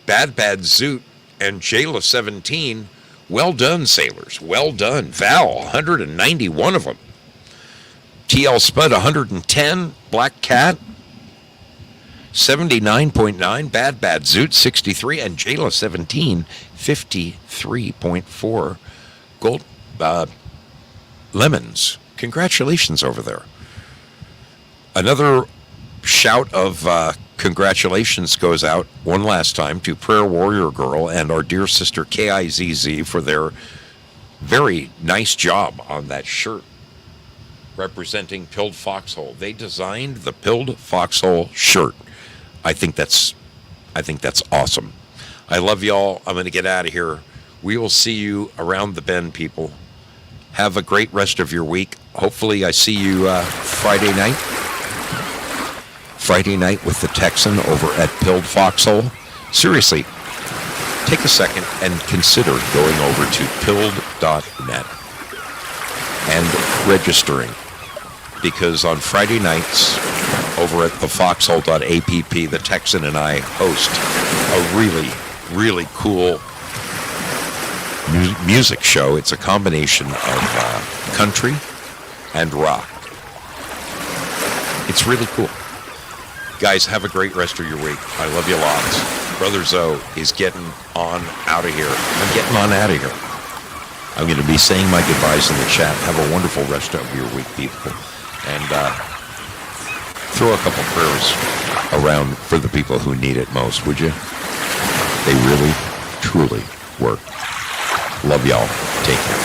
Bad Zoot, and Jayla 17. Well done, sailors. Well done. Val, 191 of them. TL Spud, 110. Black Cat, 79.9. Bad Zoot, 63. And Jayla 17, 53.4. Gold lemons. Congratulations over there. Another shout of congratulations goes out one last time to Prayer Warrior Girl and our dear sister KIZZ for their very nice job on that shirt representing Pilled Foxhole. They designed the Pilled Foxhole shirt. I think that's awesome. I love y'all. I'm going to get out of here. We will see you around the bend, people. Have a great rest of your week. Hopefully I see you Friday night. Friday night with the Texan over at Pilled Foxhole. Seriously, take a second and consider going over to pilled.net and registering, because on Friday nights over at the foxhole.app, the Texan and I host a really, really cool music show. It's a combination of country and rock. It's really cool. Guys, have a great rest of your week. I love you lots. Brother Zoe is getting on out of here. I'm getting on out of here. I'm going to be saying my goodbyes in the chat. Have a wonderful rest of your week, people. And throw a couple prayers around for the people who need it most, would you? They really, truly work. Love y'all. Take care.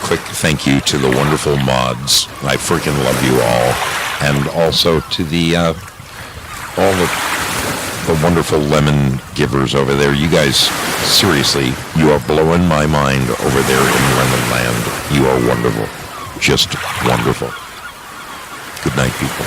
Quick thank you to the wonderful mods. I freaking love you all. And also to the all the wonderful lemon givers over there. You guys, seriously, you are blowing my mind over there in Lemon Land. You are wonderful. Just wonderful. Good night, people.